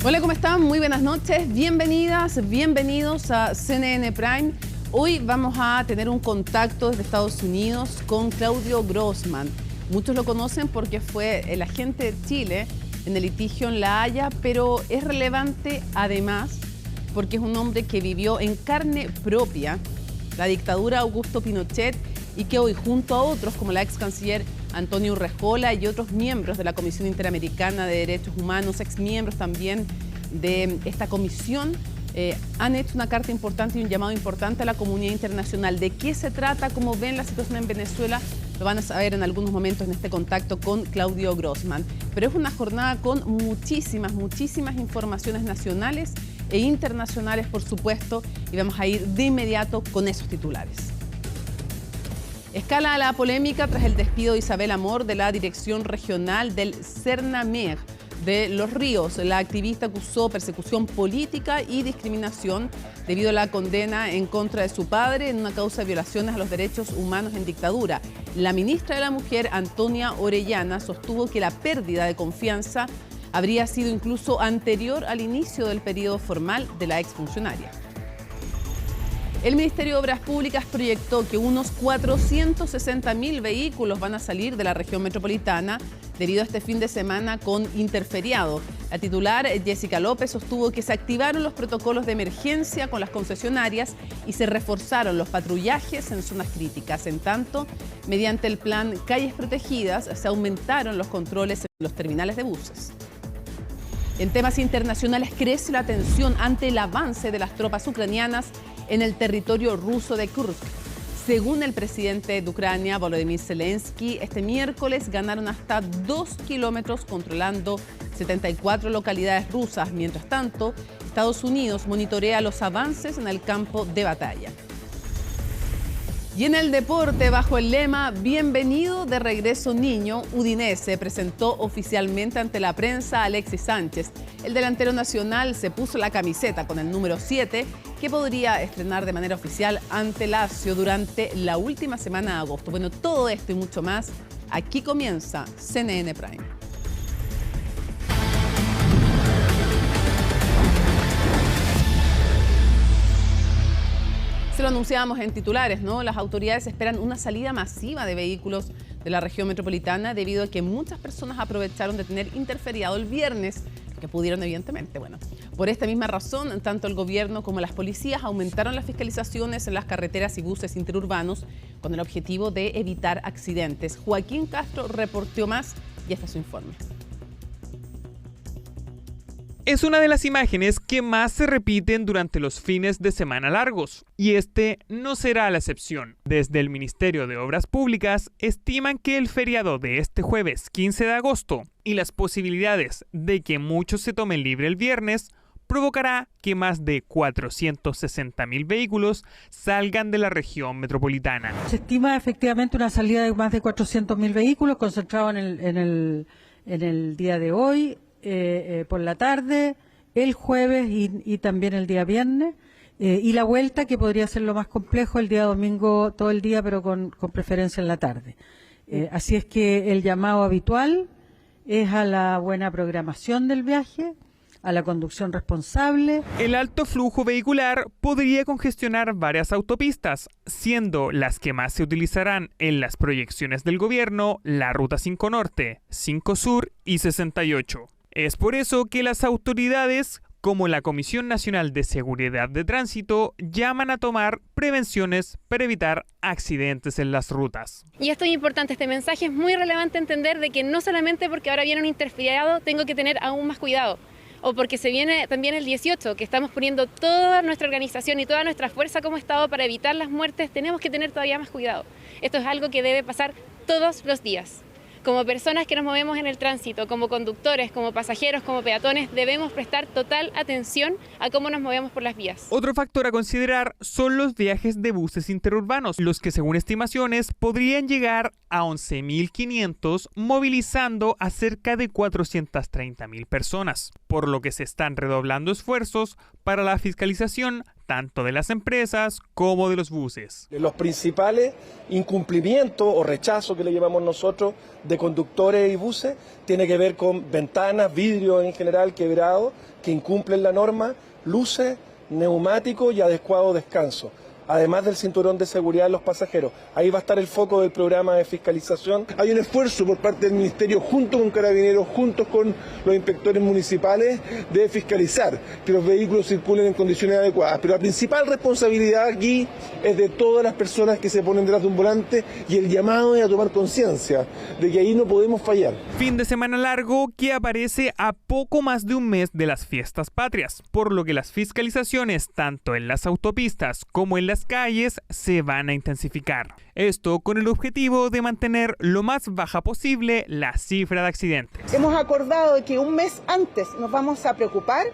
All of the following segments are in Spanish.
Hola, ¿cómo están? Muy buenas noches. Bienvenidas, bienvenidos a CNN Prime. Hoy vamos a tener un contacto desde Estados Unidos con Claudio Grossman. Muchos lo conocen porque fue el agente de Chile en el litigio en La Haya, pero es relevante además porque es un hombre que vivió en carne propia la dictadura de Augusto Pinochet y que hoy, junto a otros como la ex canciller Antonio Urrejola y otros miembros de la Comisión Interamericana de Derechos Humanos, ex miembros también de esta comisión, han hecho una carta importante y un llamado importante a la comunidad internacional. ¿De qué se trata? ¿Cómo ven la situación en Venezuela? Lo van a saber en algunos momentos en este contacto con Claudio Grossman. Pero es una jornada con muchísimas informaciones nacionales e internacionales, por supuesto, y vamos a ir de inmediato con esos titulares. Escala la polémica tras el despido de Isabel Amor de la dirección regional del CERNAMEG de Los Ríos. La activista acusó persecución política y discriminación debido a la condena en contra de su padre en una causa de violaciones a los derechos humanos en dictadura. La ministra de la Mujer, Antonia Orellana, sostuvo que la pérdida de confianza habría sido incluso anterior al inicio del periodo formal de la exfuncionaria. El Ministerio de Obras Públicas proyectó que unos 460.000 vehículos van a salir de la región metropolitana debido a este fin de semana con interferiado. La titular, Jessica López, sostuvo que se activaron los protocolos de emergencia con las concesionarias y se reforzaron los patrullajes en zonas críticas. En tanto, mediante el plan Calles Protegidas, se aumentaron los controles en los terminales de buses. En temas internacionales, crece la tensión ante el avance de las tropas ucranianas en el territorio ruso de Kursk. Según el presidente de Ucrania, Volodymyr Zelensky, este miércoles ganaron hasta 2 kilómetros controlando 74 localidades rusas. Mientras tanto, Estados Unidos monitorea los avances en el campo de batalla. Y en el deporte, bajo el lema "Bienvenido de regreso niño", Udinese presentó oficialmente ante la prensa a Alexis Sánchez. El delantero nacional se puso la camiseta con el número 7, que podría estrenar de manera oficial ante Lazio durante la última semana de agosto. Bueno, todo esto y mucho más, aquí comienza CNN Prime. Se lo anunciábamos en titulares, ¿no? Las autoridades esperan una salida masiva de vehículos de la región metropolitana debido a que muchas personas aprovecharon de tener interferiado el viernes, que pudieron evidentemente. Bueno, por esta misma razón, tanto el gobierno como las policías aumentaron las fiscalizaciones en las carreteras y buses interurbanos con el objetivo de evitar accidentes. Joaquín Castro reportó más y este es su informe. Es una de las imágenes que más se repiten durante los fines de semana largos, y este no será la excepción. Desde el Ministerio de Obras Públicas estiman que el feriado de este jueves 15 de agosto y las posibilidades de que muchos se tomen libre el viernes provocará que más de 460.000 vehículos salgan de la región metropolitana. Se estima efectivamente una salida de más de 400.000 vehículos concentrados en el día de hoy, por la tarde, el jueves y también el día viernes, y la vuelta, que podría ser lo más complejo, el día domingo todo el día, pero con preferencia en la tarde. Así es que el llamado habitual es a la buena programación del viaje, a la conducción responsable. El alto flujo vehicular podría congestionar varias autopistas, siendo las que más se utilizarán en las proyecciones del gobierno la Ruta 5 Norte, 5 Sur y 68. Es por eso que las autoridades, como la Comisión Nacional de Seguridad de Tránsito, llaman a tomar prevenciones para evitar accidentes en las rutas. Y esto es importante, este mensaje es muy relevante entender de que no solamente porque ahora viene un interferiado tengo que tener aún más cuidado, o porque se viene también el 18, que estamos poniendo toda nuestra organización y toda nuestra fuerza como Estado para evitar las muertes, tenemos que tener todavía más cuidado. Esto es algo que debe pasar todos los días. Como personas que nos movemos en el tránsito, como conductores, como pasajeros, como peatones, debemos prestar total atención a cómo nos movemos por las vías. Otro factor a considerar son los viajes de buses interurbanos, los que según estimaciones podrían llegar a 11.500, movilizando a cerca de 430.000 personas, por lo que se están redoblando esfuerzos para la fiscalización tanto de las empresas como de los buses. Los principales incumplimientos o rechazos que le llamamos nosotros de conductores y buses tiene que ver con ventanas, vidrios en general quebrados que incumplen la norma, luces, neumáticos y adecuado descanso, además del cinturón de seguridad de los pasajeros. Ahí va a estar el foco del programa de fiscalización. Hay un esfuerzo por parte del Ministerio, junto con Carabineros, junto con los inspectores municipales, de fiscalizar que los vehículos circulen en condiciones adecuadas. Pero la principal responsabilidad aquí es de todas las personas que se ponen detrás de un volante, y el llamado es a tomar conciencia de que ahí no podemos fallar. Fin de semana largo que aparece a poco más de un mes de las fiestas patrias, por lo que las fiscalizaciones tanto en las autopistas como en las calles se van a intensificar. Esto con el objetivo de mantener lo más baja posible la cifra de accidentes. Hemos acordado que un mes antes nos vamos a preocupar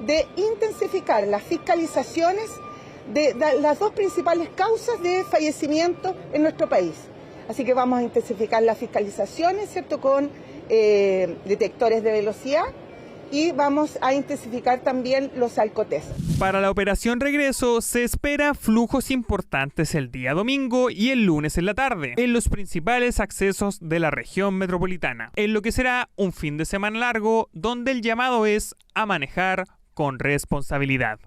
de intensificar las fiscalizaciones de las dos principales causas de fallecimiento en nuestro país. Así que vamos a intensificar las fiscalizaciones, ¿cierto?, con detectores de velocidad, y vamos a intensificar también los alcotests. Para la operación regreso se espera flujos importantes el día domingo y el lunes en la tarde en los principales accesos de la región metropolitana, en lo que será un fin de semana largo donde el llamado es a manejar con responsabilidad.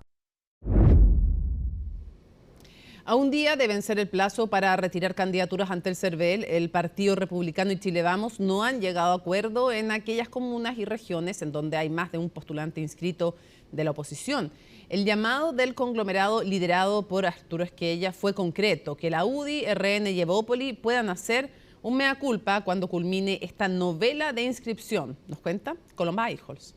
A un día de vencer el plazo para retirar candidaturas ante el CERVEL, el Partido Republicano y Chile Vamos no han llegado a acuerdo en aquellas comunas y regiones en donde hay más de un postulante inscrito de la oposición. El llamado del conglomerado liderado por Arturo Esquella fue concreto: que la UDI, RN y Evópoli puedan hacer un mea culpa cuando culmine esta novela de inscripción. ¿Nos cuenta Colomba Eijols?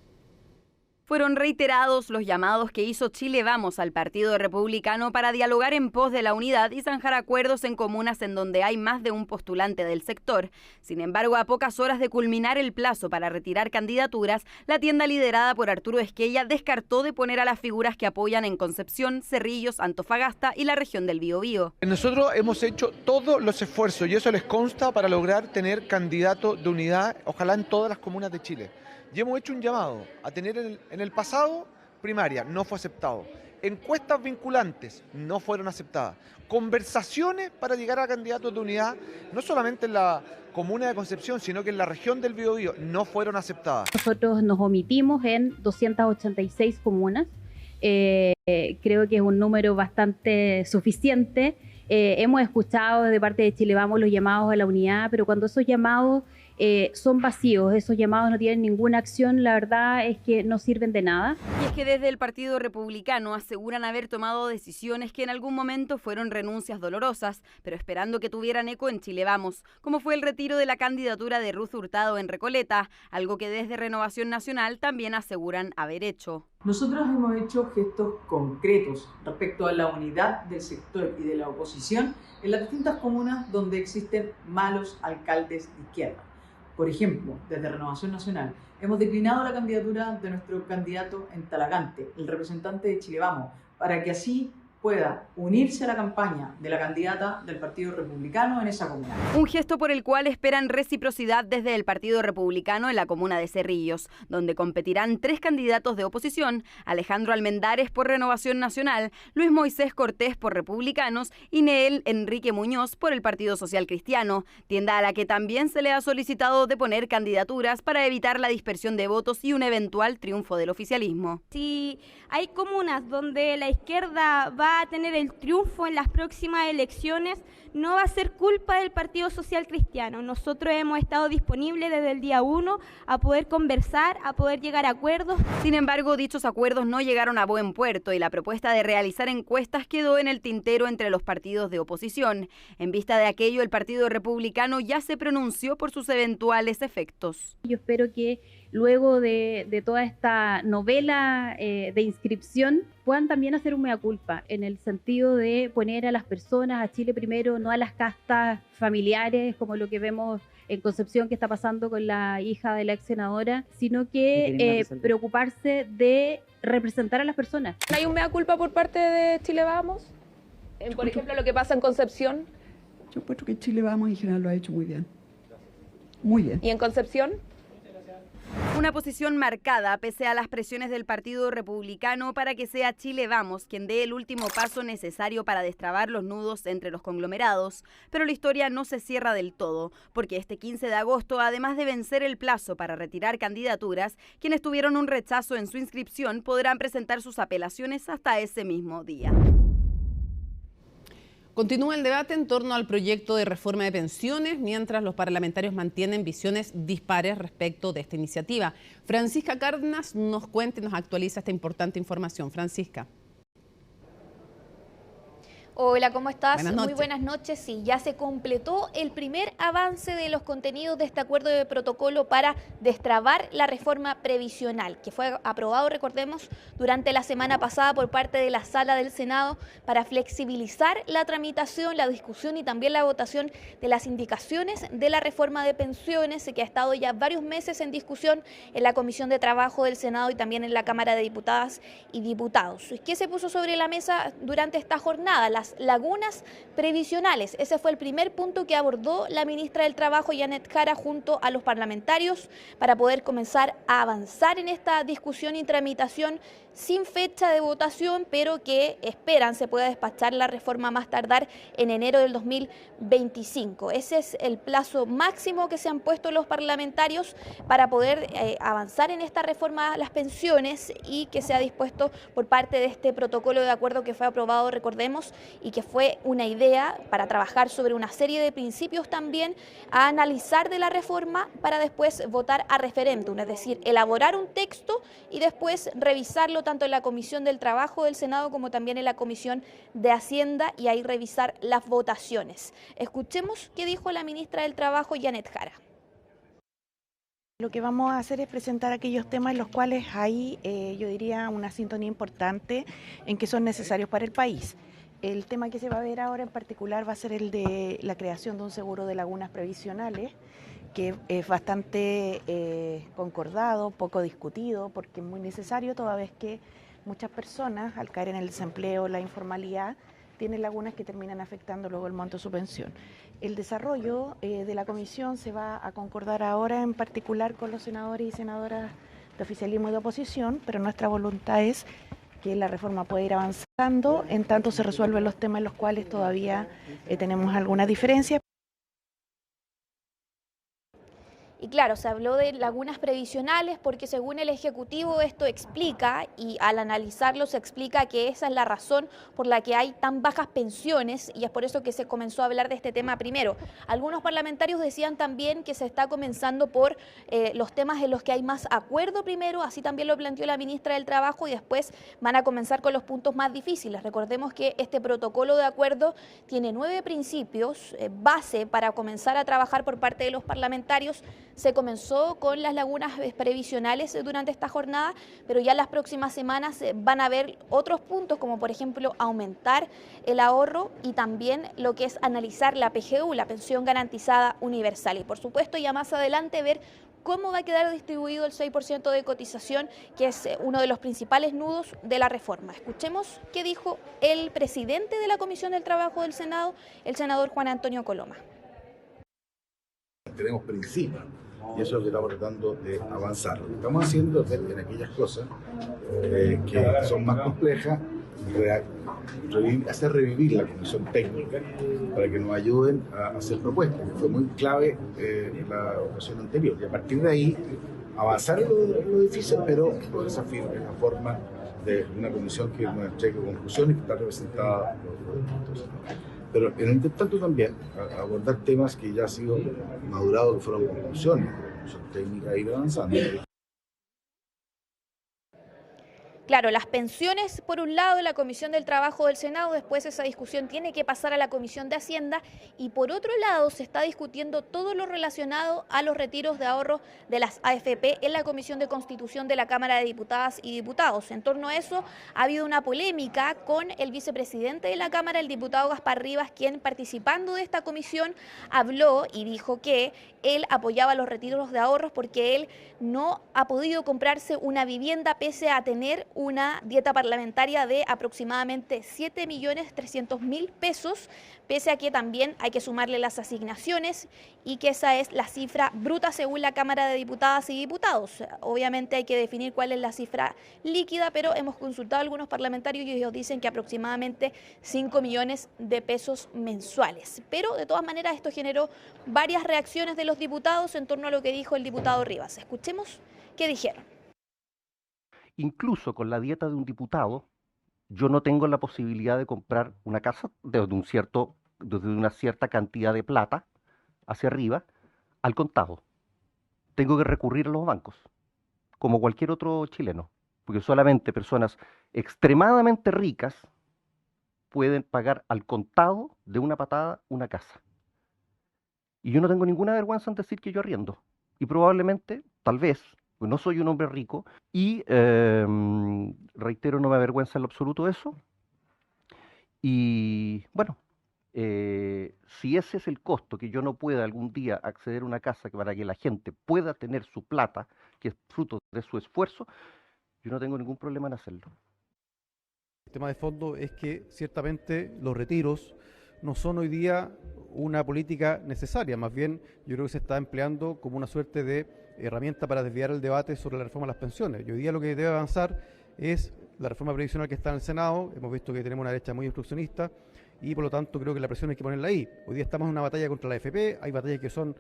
Fueron reiterados los llamados que hizo Chile Vamos al Partido Republicano para dialogar en pos de la unidad y zanjar acuerdos en comunas en donde hay más de un postulante del sector. Sin embargo, a pocas horas de culminar el plazo para retirar candidaturas, la tienda liderada por Arturo Esquella descartó de poner a las figuras que apoyan en Concepción, Cerrillos, Antofagasta y la región del Biobío. Nosotros hemos hecho todos los esfuerzos, y eso les consta, para lograr tener candidato de unidad, ojalá en todas las comunas de Chile. Y hemos hecho un llamado a tener en el pasado primaria, no fue aceptado. Encuestas vinculantes no fueron aceptadas. Conversaciones para llegar a candidatos de unidad, no solamente en la comuna de Concepción, sino que en la región del Biobío, no fueron aceptadas. Nosotros nos omitimos en 286 comunas. Creo que es un número bastante suficiente. Hemos escuchado de parte de Chile Vamos los llamados a la unidad, pero cuando esos llamados son vacíos, esos llamados no tienen ninguna acción, la verdad es que no sirven de nada. Y es que desde el Partido Republicano aseguran haber tomado decisiones que en algún momento fueron renuncias dolorosas, pero esperando que tuvieran eco en Chile Vamos, como fue el retiro de la candidatura de Ruth Hurtado en Recoleta, algo que desde Renovación Nacional también aseguran haber hecho. Nosotros hemos hecho gestos concretos respecto a la unidad del sector y de la oposición en las distintas comunas donde existen malos alcaldes de izquierda. Por ejemplo, desde Renovación Nacional hemos declinado la candidatura de nuestro candidato en Talagante, el representante de Chile Vamos, para que así pueda unirse a la campaña de la candidata del Partido Republicano en esa comuna. Un gesto por el cual esperan reciprocidad desde el Partido Republicano en la comuna de Cerrillos, donde competirán 3 candidatos de oposición: Alejandro Almendares por Renovación Nacional, Luis Moisés Cortés por Republicanos y Neel Enrique Muñoz por el Partido Social Cristiano, tienda a la que también se le ha solicitado de poner candidaturas para evitar la dispersión de votos y un eventual triunfo del oficialismo. Si hay comunas donde la izquierda va a tener el triunfo en las próximas elecciones, no va a ser culpa del Partido Social Cristiano. Nosotros hemos estado disponibles desde el día 1 a poder conversar, a poder llegar a acuerdos. Sin embargo, dichos acuerdos no llegaron a buen puerto y la propuesta de realizar encuestas quedó en el tintero entre los partidos de oposición. En vista de aquello, el Partido Republicano ya se pronunció por sus eventuales efectos. Yo espero que luego de toda esta novela de inscripción puedan también hacer un mea culpa en el sentido de poner a las personas, a Chile primero, no a las castas familiares como lo que vemos en Concepción que está pasando con la hija de la ex senadora, sino que preocuparse de representar a las personas. ¿Hay un mea culpa por parte de Chile Vamos? Por ejemplo, lo que pasa en Concepción. Yo encuentro que Chile Vamos en general lo ha hecho muy bien. Muy bien. ¿Y en Concepción? Una posición marcada pese a las presiones del Partido Republicano para que sea Chile Vamos quien dé el último paso necesario para destrabar los nudos entre los conglomerados. Pero la historia no se cierra del todo, porque este 15 de agosto, además de vencer el plazo para retirar candidaturas, quienes tuvieron un rechazo en su inscripción podrán presentar sus apelaciones hasta ese mismo día. Continúa el debate en torno al proyecto de reforma de pensiones, mientras los parlamentarios mantienen visiones dispares respecto de esta iniciativa. Francisca Cárdenas nos cuenta y nos actualiza esta importante información. Francisca. Hola, ¿cómo estás? Buenas noches. Muy buenas noches. Sí, ya se completó el primer avance de los contenidos de este acuerdo de protocolo para destrabar la reforma previsional, que fue aprobado, recordemos, durante la semana pasada por parte de la Sala del Senado para flexibilizar la tramitación, la discusión y también la votación de las indicaciones de la reforma de pensiones, que ha estado ya varios meses en discusión en la Comisión de Trabajo del Senado y también en la Cámara de Diputadas y Diputados. ¿Qué se puso sobre la mesa durante esta jornada? Las lagunas previsionales. Ese fue el primer punto que abordó la ministra del Trabajo, Janet Jara, junto a los parlamentarios para poder comenzar a avanzar en esta discusión y tramitación sin fecha de votación, pero que esperan se pueda despachar la reforma más tardar en enero del 2025. Ese es el plazo máximo que se han puesto los parlamentarios para poder avanzar en esta reforma a las pensiones y que se ha dispuesto por parte de este protocolo de acuerdo que fue aprobado, recordemos, y que fue una idea para trabajar sobre una serie de principios también a analizar de la reforma para después votar a referéndum, es decir, elaborar un texto y después revisarlo tanto en la Comisión del Trabajo del Senado como también en la Comisión de Hacienda y ahí revisar las votaciones. Escuchemos qué dijo la ministra del Trabajo, Janet Jara. Lo que vamos a hacer es presentar aquellos temas en los cuales hay, yo diría, una sintonía importante en que son necesarios para el país. El tema que se va a ver ahora en particular va a ser el de la creación de un seguro de lagunas previsionales, que es bastante concordado, poco discutido, porque es muy necesario, toda vez que muchas personas, al caer en el desempleo, la informalidad, tienen lagunas que terminan afectando luego el monto de su pensión. El desarrollo de la comisión se va a concordar ahora, en particular con los senadores y senadoras de oficialismo y de oposición, pero nuestra voluntad es que la reforma pueda ir avanzando, en tanto se resuelven los temas en los cuales todavía tenemos algunas diferencias. Y claro, se habló de lagunas previsionales porque según el Ejecutivo esto explica, y al analizarlo se explica que esa es la razón por la que hay tan bajas pensiones y es por eso que se comenzó a hablar de este tema primero. Algunos parlamentarios decían también que se está comenzando por los temas en los que hay más acuerdo primero, así también lo planteó la ministra del Trabajo, y después van a comenzar con los puntos más difíciles. Recordemos que este protocolo de acuerdo tiene 9 principios base para comenzar a trabajar por parte de los parlamentarios. Se comenzó con las lagunas previsionales durante esta jornada, pero ya en las próximas semanas van a haber otros puntos, como por ejemplo aumentar el ahorro y también lo que es analizar la PGU, la pensión garantizada universal. Y por supuesto ya más adelante ver cómo va a quedar distribuido el 6% de cotización, que es uno de los principales nudos de la reforma. Escuchemos qué dijo el presidente de la Comisión del Trabajo del Senado, el senador Juan Antonio Coloma. Tenemos principios y eso es lo que estamos tratando de avanzar. Lo que estamos haciendo es en aquellas cosas que son más complejas, hacer revivir la comisión técnica para que nos ayuden a hacer propuestas, que fue muy clave en la ocasión anterior. Y a partir de ahí avanzar en lo difícil, pero con esa forma de una comisión que nos entregue conclusiones, que está representada por los puntos. Pero en el tanto también abordar temas que ya han sido madurados, que fueron conclusiones, son técnicas, ir avanzando. Claro, las pensiones por un lado de la Comisión del Trabajo del Senado, después esa discusión tiene que pasar a la Comisión de Hacienda y por otro lado se está discutiendo todo lo relacionado a los retiros de ahorro de las AFP en la Comisión de Constitución de la Cámara de Diputadas y Diputados. En torno a eso ha habido una polémica con el vicepresidente de la Cámara, el diputado Gaspar Rivas, quien participando de esta comisión habló y dijo que él apoyaba los retiros de ahorros porque él no ha podido comprarse una vivienda pese a tener una dieta parlamentaria de aproximadamente 7.300.000 pesos, pese a que también hay que sumarle las asignaciones y que esa es la cifra bruta según la Cámara de Diputadas y Diputados. Obviamente hay que definir cuál es la cifra líquida, pero hemos consultado a algunos parlamentarios y ellos dicen que aproximadamente 5 millones de pesos mensuales. Pero de todas maneras esto generó varias reacciones de los diputados en torno a lo que dijo el diputado Rivas. Escuchemos qué dijeron. Incluso con la dieta de un diputado, yo no tengo la posibilidad de comprar una casa desde una cierta cantidad de plata hacia arriba al contado. Tengo que recurrir a los bancos, como cualquier otro chileno, porque solamente personas extremadamente ricas pueden pagar al contado de una patada una casa. Y yo no tengo ninguna vergüenza en decir que yo arriendo. Y probablemente, tal vez, pues no soy un hombre rico y, reitero, no me avergüenza en lo absoluto eso. Y bueno, si ese es el costo, que yo no pueda algún día acceder a una casa para que la gente pueda tener su plata, que es fruto de su esfuerzo, yo no tengo ningún problema en hacerlo. El tema de fondo es que ciertamente los retiros no son hoy día una política necesaria, más bien yo creo que se está empleando como una suerte de herramienta para desviar el debate sobre la reforma de las pensiones. Y hoy día lo que debe avanzar es la reforma previsional que está en el Senado. Hemos visto que tenemos una derecha muy obstruccionista y por lo tanto creo que la presión hay que ponerla ahí. Hoy día estamos en una batalla contra la AFP, hay batallas que son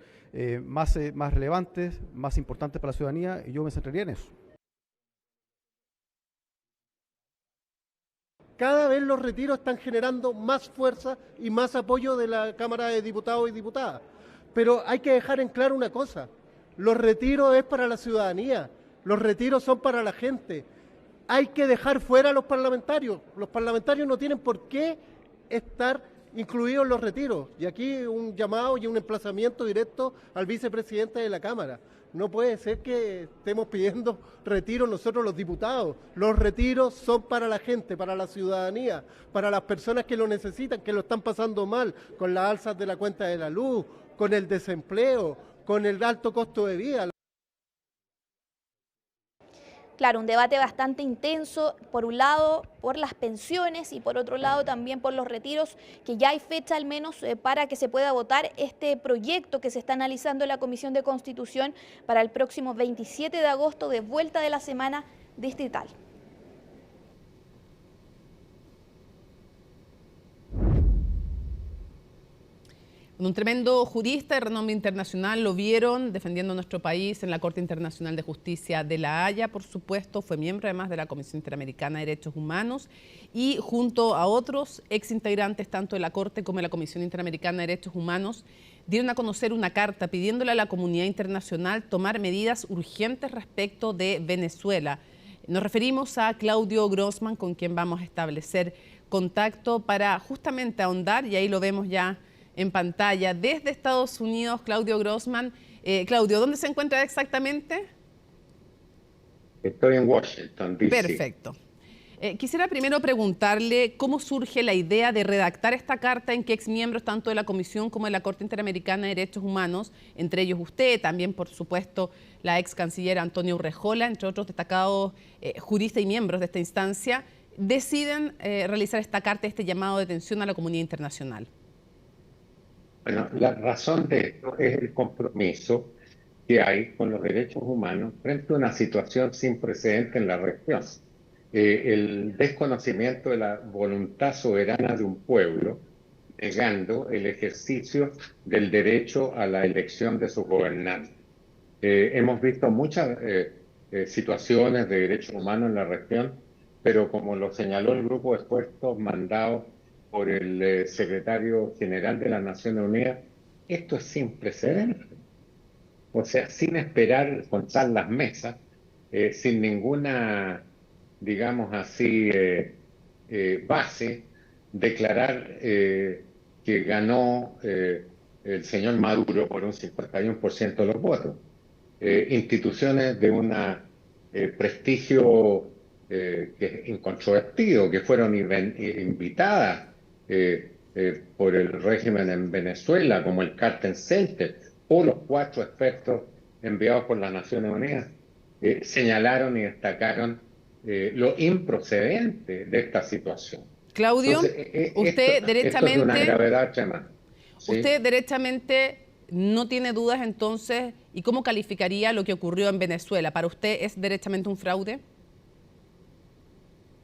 más relevantes, más importantes para la ciudadanía y yo me centraría en eso. Cada vez los retiros están generando más fuerza y más apoyo de la Cámara de Diputados y Diputadas. Pero hay que dejar en claro una cosa, los retiros es para la ciudadanía, los retiros son para la gente. Hay que dejar fuera a los parlamentarios no tienen por qué estar incluidos en los retiros. Y aquí un llamado y un emplazamiento directo al vicepresidente de la Cámara. No puede ser que estemos pidiendo retiros nosotros los diputados. Los retiros son para la gente, para la ciudadanía, para las personas que lo necesitan, que lo están pasando mal, con las alzas de la cuenta de la luz, con el desempleo, con el alto costo de vida. Claro, un debate bastante intenso, por un lado por las pensiones y por otro lado también por los retiros, que ya hay fecha al menos para que se pueda votar este proyecto que se está analizando en la Comisión de Constitución para el próximo 27 de agosto, de vuelta de la semana distrital. Un tremendo jurista de renombre internacional, lo vieron defendiendo nuestro país en la Corte Internacional de Justicia de La Haya, por supuesto, fue miembro además de la Comisión Interamericana de Derechos Humanos y junto a otros exintegrantes tanto de la Corte como de la Comisión Interamericana de Derechos Humanos dieron a conocer una carta pidiéndole a la comunidad internacional tomar medidas urgentes respecto de Venezuela. Nos referimos a Claudio Grossman, con quien vamos a establecer contacto para justamente ahondar, y ahí lo vemos ya en pantalla, desde Estados Unidos, Claudio Grossman. Claudio, ¿dónde se encuentra exactamente? Estoy en Washington, D.C. Perfecto. Quisiera primero preguntarle cómo surge la idea de redactar esta carta en que exmiembros tanto de la Comisión como de la Corte Interamericana de Derechos Humanos, entre ellos usted, también por supuesto la ex canciller Antonio Urrejola, entre otros destacados juristas y miembros de esta instancia, deciden realizar esta carta, este llamado de atención a la comunidad internacional. Bueno, la razón de esto es el compromiso que hay con los derechos humanos frente a una situación sin precedente en la región. El desconocimiento de la voluntad soberana de un pueblo, negando el ejercicio del derecho a la elección de sus gobernantes. Hemos visto muchas situaciones de derechos humanos en la región, pero como lo señaló el grupo de expertos mandado por el secretario general de las Naciones Unidas, esto es sin precedentes. O sea, sin esperar contar las mesas, sin ninguna, digamos así, base, declarar que ganó el señor Maduro por un 51% de los votos. Instituciones de un prestigio que es incontrovertido, que fueron invitadas por el régimen en Venezuela, como el Carter Center, o los 4 expertos enviados por las Naciones Unidas, señalaron y destacaron lo improcedente de esta situación. Claudio, usted derechamente... Esto es una gravedad extrema. ¿Sí? Usted derechamente no tiene dudas entonces, ¿y cómo calificaría lo que ocurrió en Venezuela? ¿Para usted es derechamente un fraude?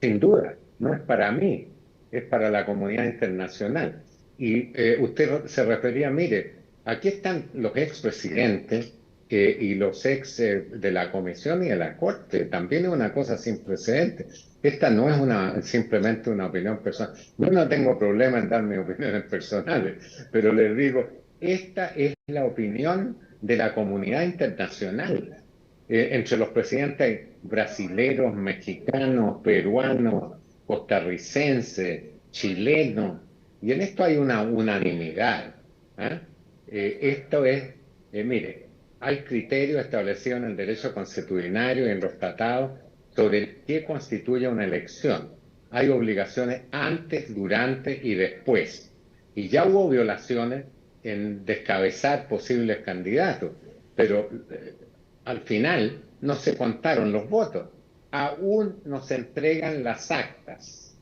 Sin duda, no es para mí, es para la comunidad internacional. Y usted se refería, mire, aquí están los expresidentes y los ex de la Comisión y de la Corte. También es una cosa sin precedentes. Esta no es simplemente una opinión personal. Yo no tengo problema en dar mis opiniones personales, pero les digo, esta es la opinión de la comunidad internacional. Entre los presidentes brasileños, mexicanos, peruanos, costarricenses, chilenos, y en esto hay una unanimidad. Esto es, mire, hay criterios establecidos en el derecho consuetudinario y en los tratados sobre qué constituye una elección. Hay obligaciones antes, durante y después. Y ya hubo violaciones en descabezar posibles candidatos, pero al final no se contaron los votos. Aún no se entregan las actas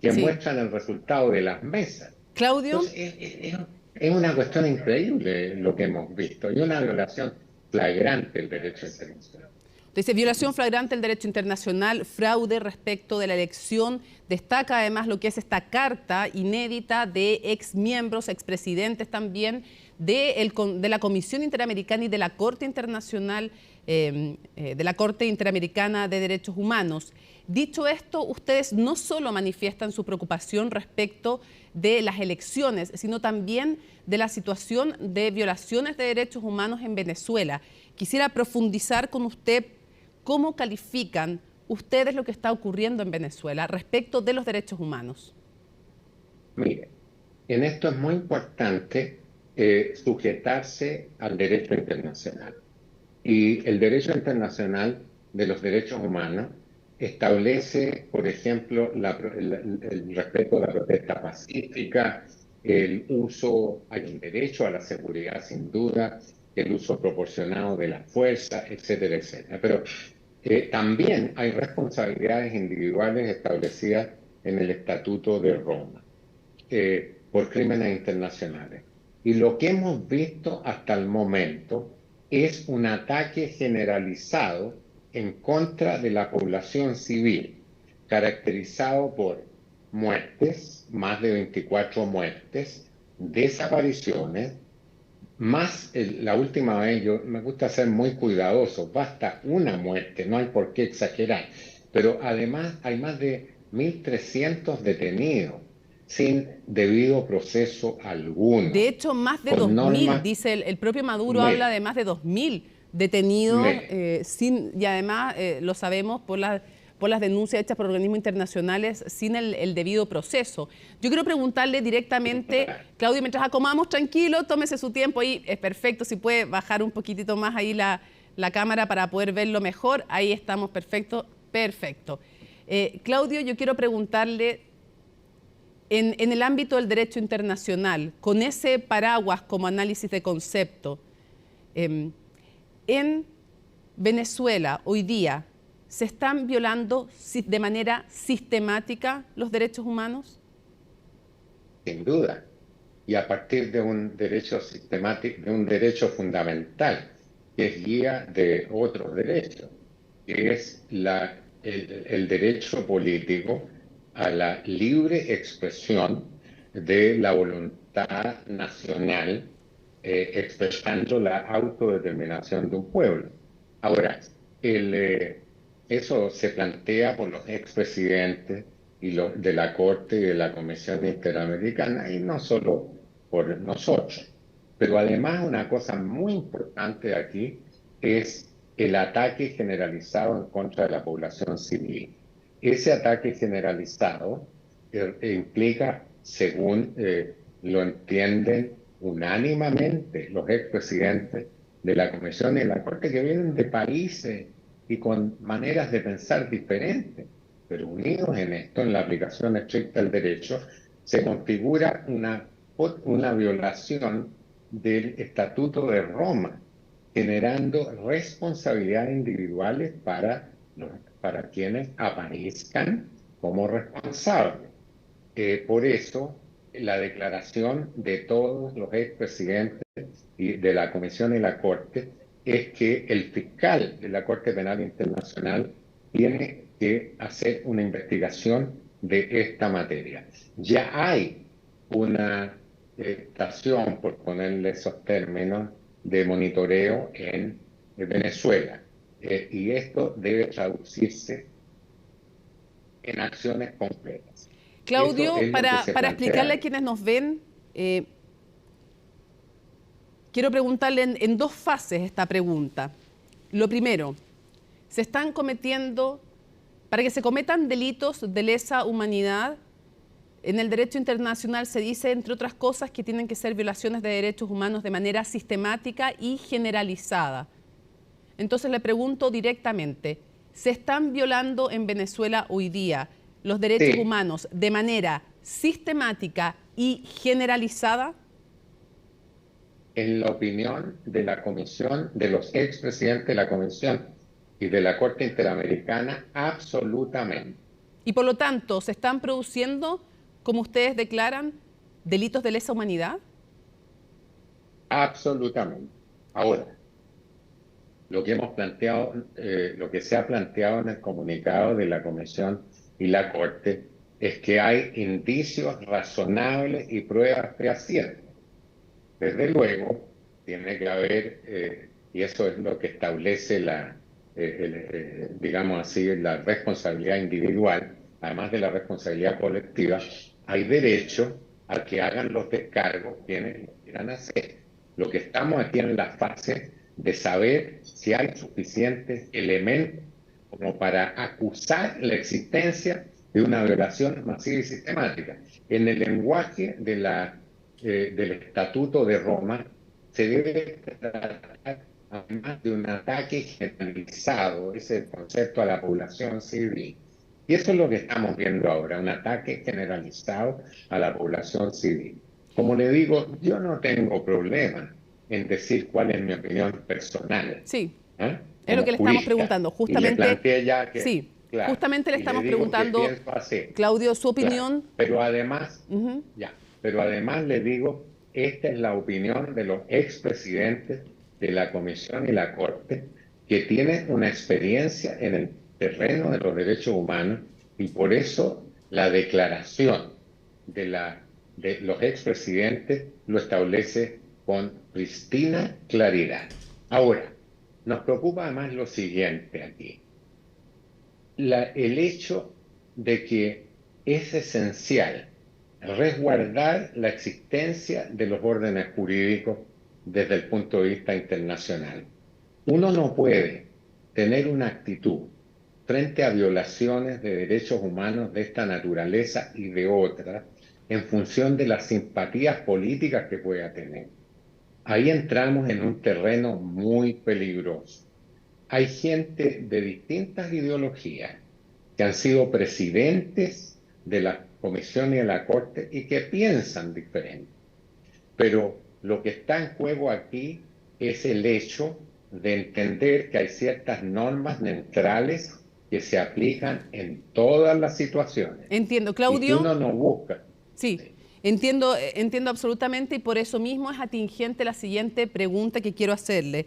que muestran el resultado de las mesas. Claudio. Entonces, es una cuestión increíble lo que hemos visto y una violación flagrante del derecho internacional. Dice, violación flagrante del derecho internacional, fraude respecto de la elección. Destaca además lo que es esta carta inédita de exmiembros, expresidentes también, de la Comisión Interamericana y de la Corte Internacional, de la Corte Interamericana de Derechos Humanos. Dicho esto, ustedes no solo manifiestan su preocupación respecto de las elecciones, sino también de la situación de violaciones de derechos humanos en Venezuela. Quisiera profundizar con usted cómo califican ustedes lo que está ocurriendo en Venezuela respecto de los derechos humanos. Mire, en esto es muy importante sujetarse al derecho internacional. Y el derecho internacional de los derechos humanos establece, por ejemplo, el respeto a la protesta pacífica, el uso, hay un derecho a la seguridad sin duda, el uso proporcionado de la fuerza, etcétera, etcétera. Pero también hay responsabilidades individuales establecidas en el Estatuto de Roma por crímenes internacionales. Y lo que hemos visto hasta el momento es un ataque generalizado en contra de la población civil, caracterizado por muertes, más de 24 muertes, desapariciones, más la última vez, yo me gusta ser muy cuidadoso, basta una muerte, no hay por qué exagerar, pero además hay más de 1.300 detenidos sin debido proceso alguno. De hecho, más de 2.000, dice el propio Maduro, habla de más de 2.000 detenidos, y además lo sabemos por las denuncias hechas por organismos internacionales sin el debido proceso. Yo quiero preguntarle directamente, Claudio, mientras acomodamos tranquilo, tómese su tiempo ahí, es perfecto, si puede bajar un poquitito más ahí la cámara para poder verlo mejor, ahí estamos, perfecto. Claudio, yo quiero preguntarle, en el ámbito del derecho internacional, con ese paraguas como análisis de concepto, en Venezuela hoy día, ¿se están violando de manera sistemática los derechos humanos? Sin duda. Y a partir de un derecho sistemático, de un derecho fundamental, que es guía de otros derechos, que es el derecho político a la libre expresión de la voluntad nacional, expresando la autodeterminación de un pueblo. Ahora, eso se plantea por los expresidentes y de la Corte y de la Comisión Interamericana, y no solo por nosotros. Pero además una cosa muy importante aquí es el ataque generalizado en contra de la población civil. Ese ataque generalizado implica, según lo entienden unánimemente los expresidentes de la Comisión y de la Corte, que vienen de países y con maneras de pensar diferentes, pero unidos en esto, en la aplicación estricta del derecho, se configura una violación del Estatuto de Roma, generando responsabilidades individuales para para quienes aparezcan como responsables. Por eso, la declaración de todos los expresidentes de la Comisión y la Corte es que el fiscal de la Corte Penal Internacional tiene que hacer una investigación de esta materia. Ya hay una estación, por ponerle esos términos, de monitoreo en Venezuela. Y esto debe traducirse en acciones concretas. Claudio, para explicarle a quienes nos ven, quiero preguntarle en dos fases esta pregunta. Lo primero, se están cometiendo, para que se cometan delitos de lesa humanidad, en el derecho internacional se dice, entre otras cosas, que tienen que ser violaciones de derechos humanos de manera sistemática y generalizada. Entonces le pregunto directamente, ¿se están violando en Venezuela hoy día los derechos humanos de manera sistemática y generalizada? En la opinión de la Comisión, de los expresidentes de la Comisión y de la Corte Interamericana, absolutamente. Y por lo tanto, ¿se están produciendo, como ustedes declaran, delitos de lesa humanidad? Absolutamente. Ahora, lo que hemos planteado, lo que se ha planteado en el comunicado de la Comisión y la Corte es que hay indicios razonables y pruebas fehacientes. Desde luego, tiene que haber, y eso es lo que establece digamos así, la responsabilidad individual, además de la responsabilidad colectiva, hay derecho a que hagan los descargos quienes lo quieran hacer. Lo que estamos aquí en la fase de saber si hay suficientes elementos como para acusar la existencia de una violación masiva y sistemática. En el lenguaje de del Estatuto de Roma se debe tratar además de un ataque generalizado, ese es el concepto a la población civil. Y eso es lo que estamos viendo ahora, un ataque generalizado a la población civil. Como le digo, yo no tengo problema en decir cuál es mi opinión personal. Sí, es lo que le estamos preguntando. Justamente, sí, claro, justamente le estamos preguntando, Claudio, su opinión. Pero además, pero además le digo, esta es la opinión de los expresidentes de la Comisión y la Corte, que tienen una experiencia en el terreno de los derechos humanos, y por eso la declaración de los expresidentes lo establece con pristina claridad. Ahora, nos preocupa además lo siguiente aquí. El hecho de que es esencial resguardar la existencia de los órdenes jurídicos desde el punto de vista internacional. Uno no puede tener una actitud frente a violaciones de derechos humanos de esta naturaleza y de otras en función de las simpatías políticas que pueda tener. Ahí entramos en un terreno muy peligroso. Hay gente de distintas ideologías que han sido presidentes de la Comisión y de la Corte y que piensan diferente. Pero lo que está en juego aquí es el hecho de entender que hay ciertas normas neutrales que se aplican en todas las situaciones. Entiendo, Claudio. Y que uno no busca. Sí. Entiendo absolutamente, y por eso mismo es atingente la siguiente pregunta que quiero hacerle.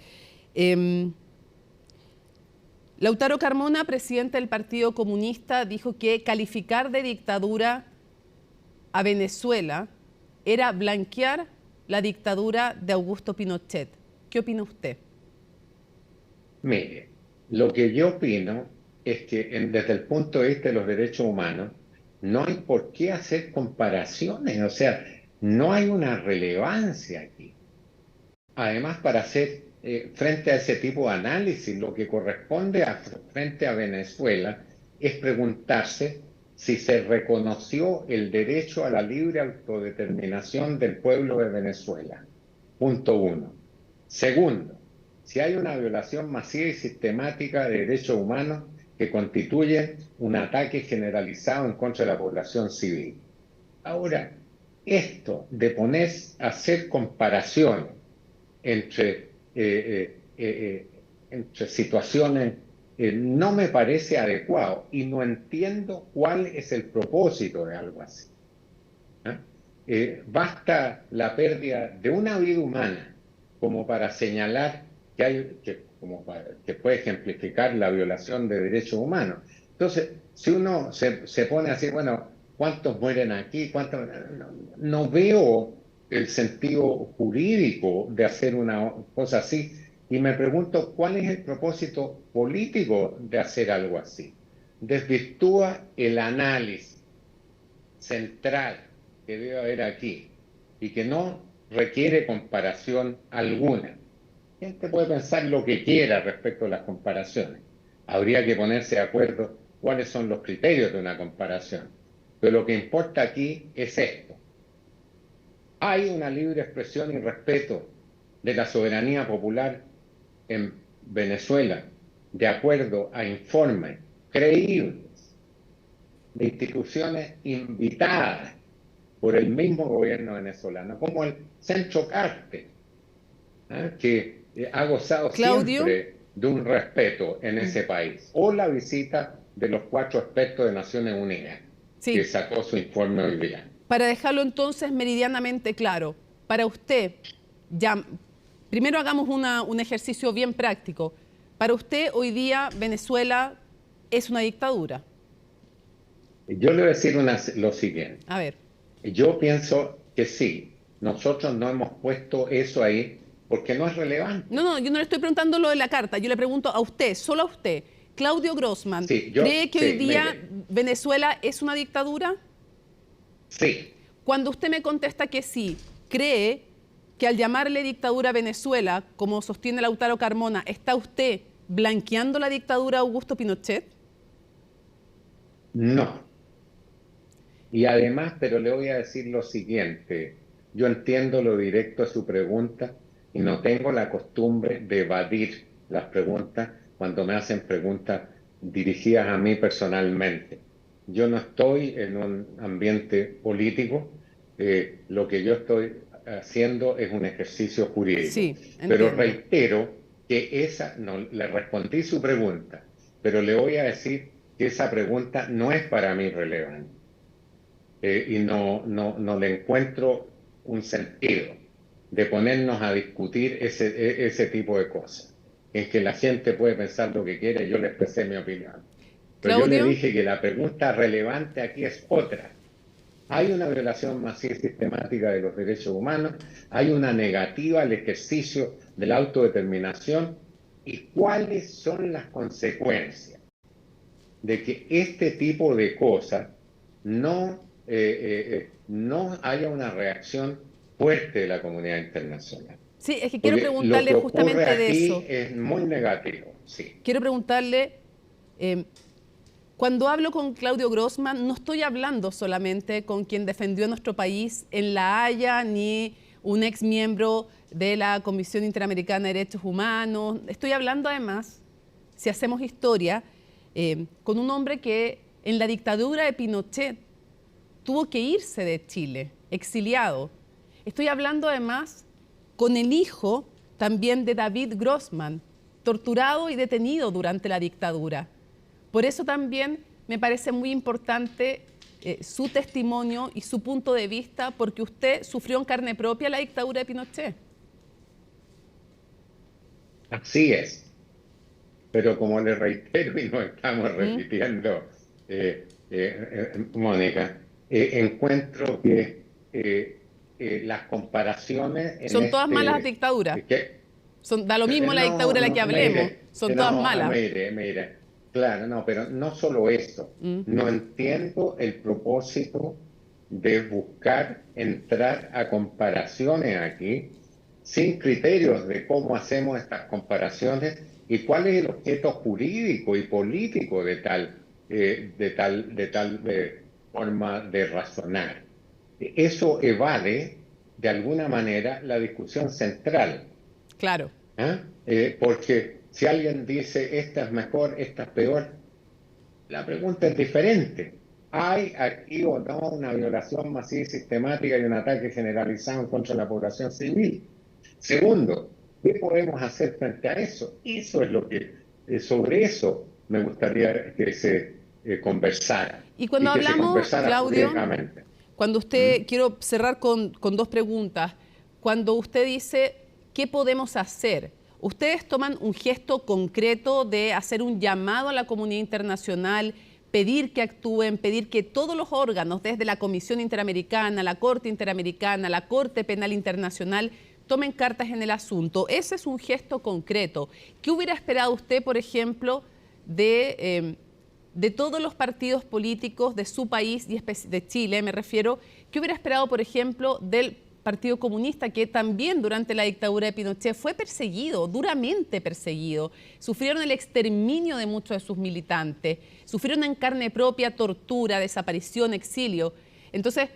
Lautaro Carmona, presidente del Partido Comunista, dijo que calificar de dictadura a Venezuela era blanquear la dictadura de Augusto Pinochet. ¿Qué opina usted? Mire, lo que yo opino es que desde el punto de vista de los derechos humanos, no hay por qué hacer comparaciones, o sea, no hay una relevancia aquí. Además, para hacer frente a ese tipo de análisis, lo que corresponde frente a Venezuela es preguntarse si se reconoció el derecho a la libre autodeterminación del pueblo de Venezuela. Punto 1. Segundo, si hay una violación masiva y sistemática de derechos humanos que constituyen un ataque generalizado en contra de la población civil. Ahora, esto de poner a hacer comparaciones entre situaciones no me parece adecuado y no entiendo cuál es el propósito de algo así. Basta la pérdida de una vida humana como para señalar que hay que puede ejemplificar la violación de derechos humanos. Entonces, si uno se pone así, bueno, ¿cuántos mueren aquí? No veo el sentido jurídico de hacer una cosa así. Y me pregunto, ¿cuál es el propósito político de hacer algo así? Desvirtúa el análisis central que debe haber aquí y que no requiere comparación alguna. La gente puede pensar lo que quiera respecto a las comparaciones. Habría que ponerse de acuerdo cuáles son los criterios de una comparación. Pero lo que importa aquí es esto. Hay una libre expresión y respeto de la soberanía popular en Venezuela, de acuerdo a informes creíbles de instituciones invitadas por el mismo gobierno venezolano, como el Centro Carter, que ha gozado siempre de un respeto en ese país, o la visita de los 4 expertos de Naciones Unidas, que sacó su informe hoy día. Para dejarlo entonces meridianamente claro, para usted, ya, primero hagamos un ejercicio bien práctico. Para usted, hoy día, Venezuela es una dictadura. Yo le voy a decir lo siguiente. A ver. Yo pienso que sí. Nosotros no hemos puesto eso ahí porque no es relevante. No, yo no le estoy preguntando lo de la carta. Yo le pregunto a usted, solo a usted. Claudio Grossman, ¿cree que hoy día Venezuela es una dictadura? Sí. Cuando usted me contesta que sí, ¿cree que al llamarle dictadura a Venezuela, como sostiene Lautaro Carmona, está usted blanqueando la dictadura de Augusto Pinochet? No. Y además, pero le voy a decir lo siguiente. Yo entiendo lo directo a su pregunta y no tengo la costumbre de evadir las preguntas cuando me hacen preguntas dirigidas a mí personalmente. Yo no estoy en un ambiente político. Lo que yo estoy haciendo es un ejercicio jurídico. Sí, pero reitero que no le respondí su pregunta, pero le voy a decir que esa pregunta no es para mí relevante. Y no le encuentro un sentido de ponernos a discutir ese tipo de cosas. En que la gente puede pensar lo que quiere, yo le expresé mi opinión. Pero Claudio, yo le dije que la pregunta relevante aquí es otra. Hay una violación masiva y sistemática de los derechos humanos, hay una negativa al ejercicio de la autodeterminación, y cuáles son las consecuencias de que este tipo de cosas no haya una reacción fuerte de la comunidad internacional. Sí, es que quiero preguntarle justamente de eso. Es muy negativo, sí. Quiero preguntarle, cuando hablo con Claudio Grossman, no estoy hablando solamente con quien defendió a nuestro país en La Haya, ni un ex miembro de la Comisión Interamericana de Derechos Humanos. Estoy hablando además, si hacemos historia, con un hombre que en la dictadura de Pinochet tuvo que irse de Chile, exiliado. Estoy hablando además con el hijo también de David Grossman, torturado y detenido durante la dictadura. Por eso también me parece muy importante su testimonio y su punto de vista, porque usted sufrió en carne propia la dictadura de Pinochet. Así es. Pero como le reitero y no estamos repitiendo, Mónica, encuentro que las comparaciones... Son todas malas dictaduras. Da lo mismo la dictadura de la que hablemos. Son todas malas. Mire. Claro, no, pero no solo eso. No entiendo el propósito de buscar entrar a comparaciones aquí sin criterios de cómo hacemos estas comparaciones y cuál es el objeto jurídico y político de tal forma de razonar. Eso evade de alguna manera la discusión central. Claro. Porque si alguien dice esta es mejor, esta es peor, la pregunta es diferente. ¿Hay aquí o no una violación masiva y sistemática y un ataque generalizado contra la población civil? Segundo, ¿qué podemos hacer frente a eso? Eso es lo que, sobre eso me gustaría que se conversara. Y cuando que se hablamos, conversara Claudio, públicamente. cuando usted, quiero cerrar con dos preguntas. Cuando usted dice, ¿qué podemos hacer? Ustedes toman un gesto concreto de hacer un llamado a la comunidad internacional, pedir que actúen, pedir que todos los órganos, desde la Comisión Interamericana, la Corte Interamericana, la Corte Penal Internacional, tomen cartas en el asunto. Ese es un gesto concreto. ¿Qué hubiera esperado usted, por ejemplo, de todos los partidos políticos de su país, y de Chile me refiero? ¿Qué hubiera esperado, por ejemplo, del Partido Comunista, que también durante la dictadura de Pinochet fue perseguido, duramente perseguido? Sufrieron el exterminio de muchos de sus militantes, sufrieron en carne propia tortura, desaparición, exilio. Entonces,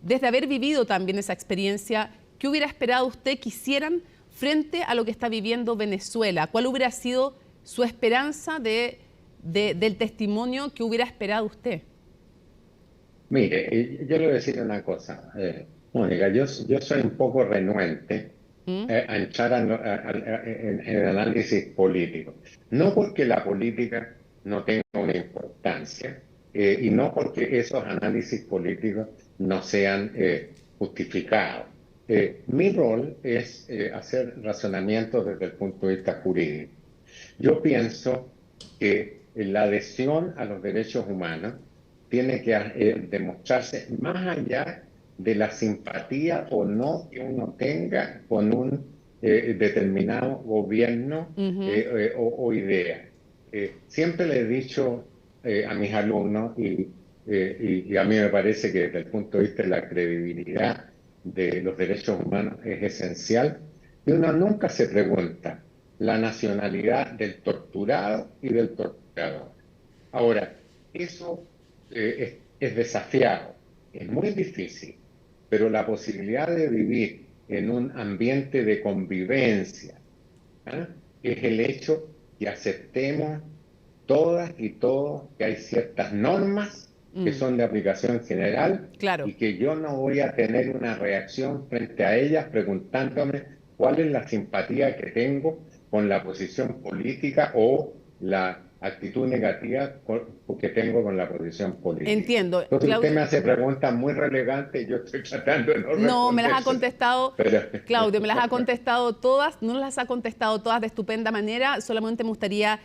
desde haber vivido también esa experiencia, ¿qué hubiera esperado usted que hicieran frente a lo que está viviendo Venezuela? ¿Cuál hubiera sido su esperanza del testimonio que hubiera esperado usted? Mire, yo le voy a decir una cosa, Mónica, yo soy un poco renuente a entrar en el análisis político. No porque la política no tenga una importancia y no porque esos análisis políticos no sean justificados. Mi rol es hacer razonamientos desde el punto de vista jurídico. Yo pienso que la adhesión a los derechos humanos tiene que demostrarse más allá de la simpatía o no que uno tenga con un determinado gobierno o idea. Siempre le he dicho a mis alumnos, y a mí me parece que desde el punto de vista de la credibilidad de los derechos humanos es esencial, que uno nunca se pregunta la nacionalidad del torturado y del torturador. Ahora, eso es desafiado, es muy difícil, pero la posibilidad de vivir en un ambiente de convivencia es el hecho que aceptemos todas y todos que hay ciertas normas que son de aplicación general y que yo no voy a tener una reacción frente a ellas preguntándome cuál es la simpatía que tengo con la posición política o la actitud negativa que tengo con la posición política. Entiendo. Entonces usted me hace preguntas muy relevantes y yo estoy tratando de no me las ha contestado, Claudio, me las ha contestado todas, no las ha contestado todas de estupenda manera. Solamente me gustaría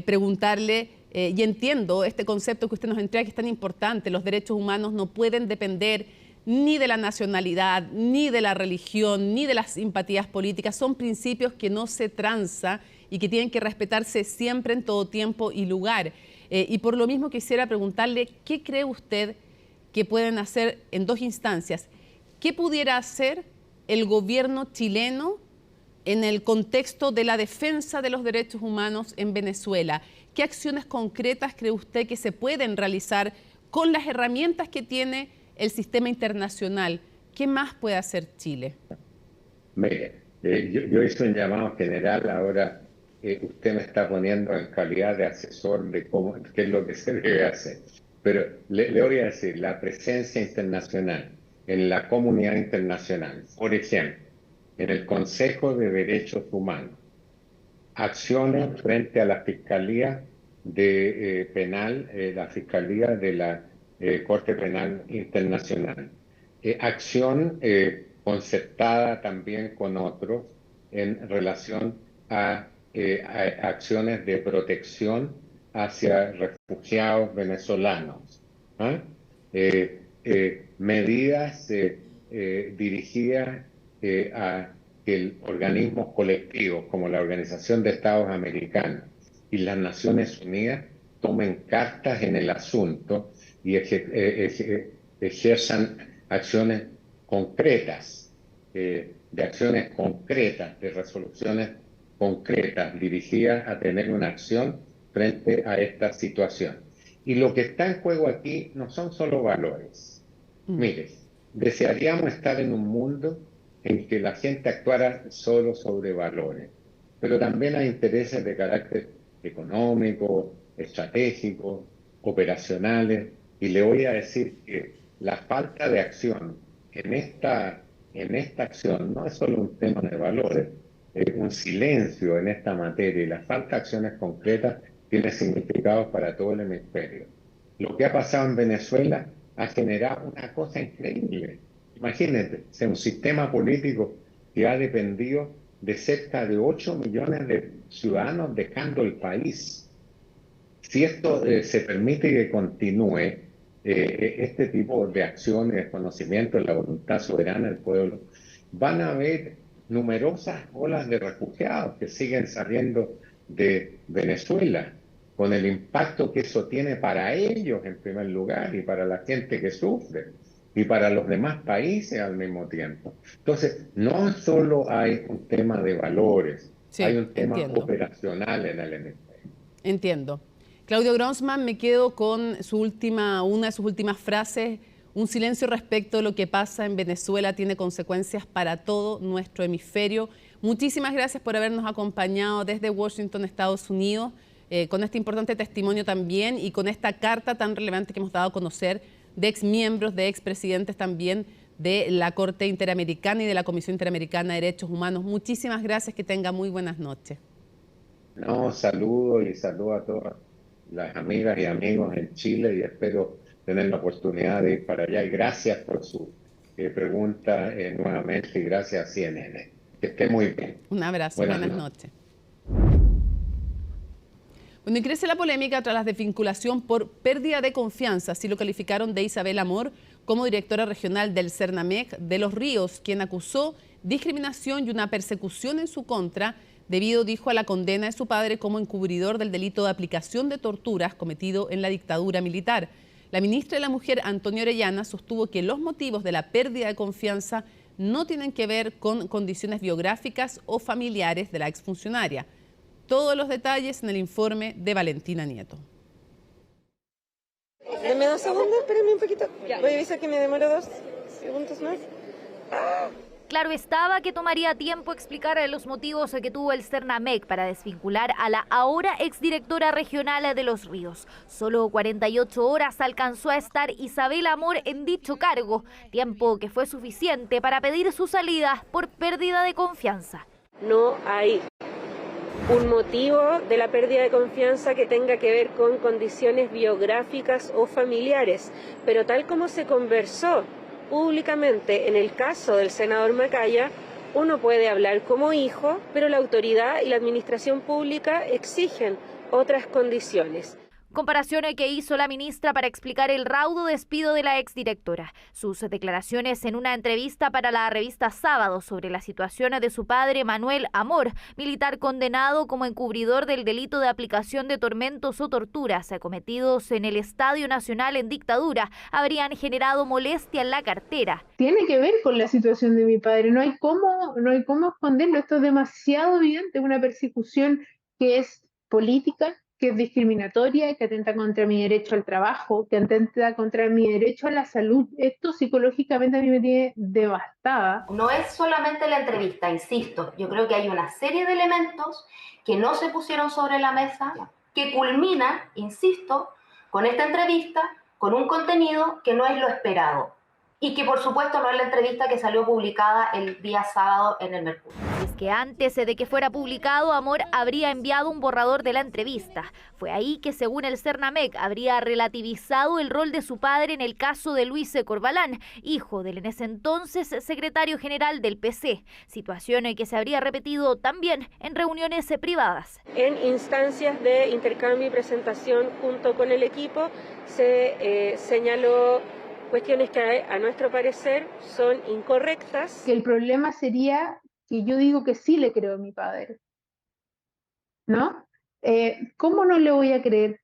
preguntarle, y entiendo este concepto que usted nos entrega que es tan importante: los derechos humanos no pueden depender ni de la nacionalidad, ni de la religión, ni de las simpatías políticas. Son principios que no se transa y que tienen que respetarse siempre, en todo tiempo y lugar. Y por lo mismo quisiera preguntarle, ¿qué cree usted que pueden hacer en dos instancias? ¿Qué pudiera hacer el gobierno chileno en el contexto de la defensa de los derechos humanos en Venezuela? ¿Qué acciones concretas cree usted que se pueden realizar con las herramientas que tiene el sistema internacional? ¿Qué más puede hacer Chile? Mire, yo hice un llamado general, ahora usted me está poniendo en calidad de asesor de qué es lo que se debe hacer. Pero le voy a decir, la presencia internacional en la comunidad internacional, por ejemplo, en el Consejo de Derechos Humanos, acciones frente a la Fiscalía Penal, la Fiscalía de la Corte Penal Internacional, acción concertada también con otros en relación a acciones de protección hacia refugiados venezolanos, medidas dirigidas a que organismos colectivos como la Organización de Estados Americanos y las Naciones Unidas tomen cartas en el asunto y ejerzan acciones concretas, de resoluciones concretas dirigidas a tener una acción frente a esta situación. Y lo que está en juego aquí no son solo valores. Mire, desearíamos estar en un mundo en que la gente actuara solo sobre valores, pero también hay intereses de carácter económico, estratégico, operacionales, y le voy a decir que la falta de acción en esta acción no es solo un tema de valores, es un silencio en esta materia, y la falta de acciones concretas tiene significados para todo el hemisferio. Lo que ha pasado en Venezuela ha generado una cosa increíble. Imagínense, es un sistema político que ha dependido de cerca de 8 millones de ciudadanos dejando el país. Si esto se permite que continúe, este tipo de acciones, de conocimiento de la voluntad soberana del pueblo, van a haber numerosas olas de refugiados que siguen saliendo de Venezuela, con el impacto que eso tiene para ellos en primer lugar y para la gente que sufre y para los demás países al mismo tiempo. Entonces, no solo hay un tema de valores, sí, hay un tema operacional en el hemisferio. Entiendo. Claudio Grossman, me quedo con una de sus últimas frases. Un silencio respecto a lo que pasa en Venezuela tiene consecuencias para todo nuestro hemisferio. Muchísimas gracias por habernos acompañado desde Washington, Estados Unidos, con este importante testimonio también y con esta carta tan relevante que hemos dado a conocer de exmiembros, de expresidentes también de la Corte Interamericana y de la Comisión Interamericana de Derechos Humanos. Muchísimas gracias, que tenga muy buenas noches. No, saludo a todas las amigas y amigos en Chile y espero tener la oportunidad de ir para allá. Y gracias por su pregunta nuevamente y gracias a CNN. Que esté muy bien. Un abrazo, buenas noches. Bueno, y crece la polémica tras la desvinculación por pérdida de confianza, así lo calificaron, de Isabel Amor como directora regional del CERNAMEC de Los Ríos, quien acusó discriminación y una persecución en su contra debido, dijo, a la condena de su padre como encubridor del delito de aplicación de torturas cometido en la dictadura militar. La ministra de la Mujer, Antonia Orellana, sostuvo que los motivos de la pérdida de confianza no tienen que ver con condiciones biográficas o familiares de la exfuncionaria. Todos los detalles en el informe de Valentina Nieto. Deme 2 segundos, espérenme un poquito. Voy a avisar que me demoro 2 segundos más. Claro estaba que tomaría tiempo explicar los motivos que tuvo el CERNAMEC para desvincular a la ahora exdirectora regional de Los Ríos. Solo 48 horas alcanzó a estar Isabel Amor en dicho cargo, tiempo que fue suficiente para pedir su salida por pérdida de confianza. No hay un motivo de la pérdida de confianza que tenga que ver con condiciones biográficas o familiares, pero tal como se conversó públicamente en el caso del senador Macaya, uno puede hablar como hijo, pero la autoridad y la administración pública exigen otras condiciones. Comparación que hizo la ministra para explicar el raudo despido de la exdirectora. Sus declaraciones en una entrevista para la revista Sábado sobre la situación de su padre Manuel Amor, militar condenado como encubridor del delito de aplicación de tormentos o torturas cometidos en el Estadio Nacional en dictadura, habrían generado molestia en la cartera. Tiene que ver con la situación de mi padre, no hay cómo esconderlo, esto es demasiado evidente, una persecución que es política, que es discriminatoria, que atenta contra mi derecho al trabajo, que atenta contra mi derecho a la salud. Esto psicológicamente a mí me tiene devastada. No es solamente la entrevista, insisto, yo creo que hay una serie de elementos que no se pusieron sobre la mesa, que culminan, insisto, con esta entrevista, con un contenido que no es lo esperado. Y que por supuesto no es la entrevista que salió publicada el día sábado en el Mercurio. Es que antes de que fuera publicado, Amor habría enviado un borrador de la entrevista. Fue ahí que, según el CERNAMEC, habría relativizado el rol de su padre en el caso de Luis Corbalán, hijo del en ese entonces secretario general del PC. Situación que se habría repetido también en reuniones privadas. En instancias de intercambio y presentación junto con el equipo se señaló cuestiones que a nuestro parecer son incorrectas. Que el problema sería que yo digo que sí le creo a mi padre, ¿no? ¿Cómo no le voy a creer?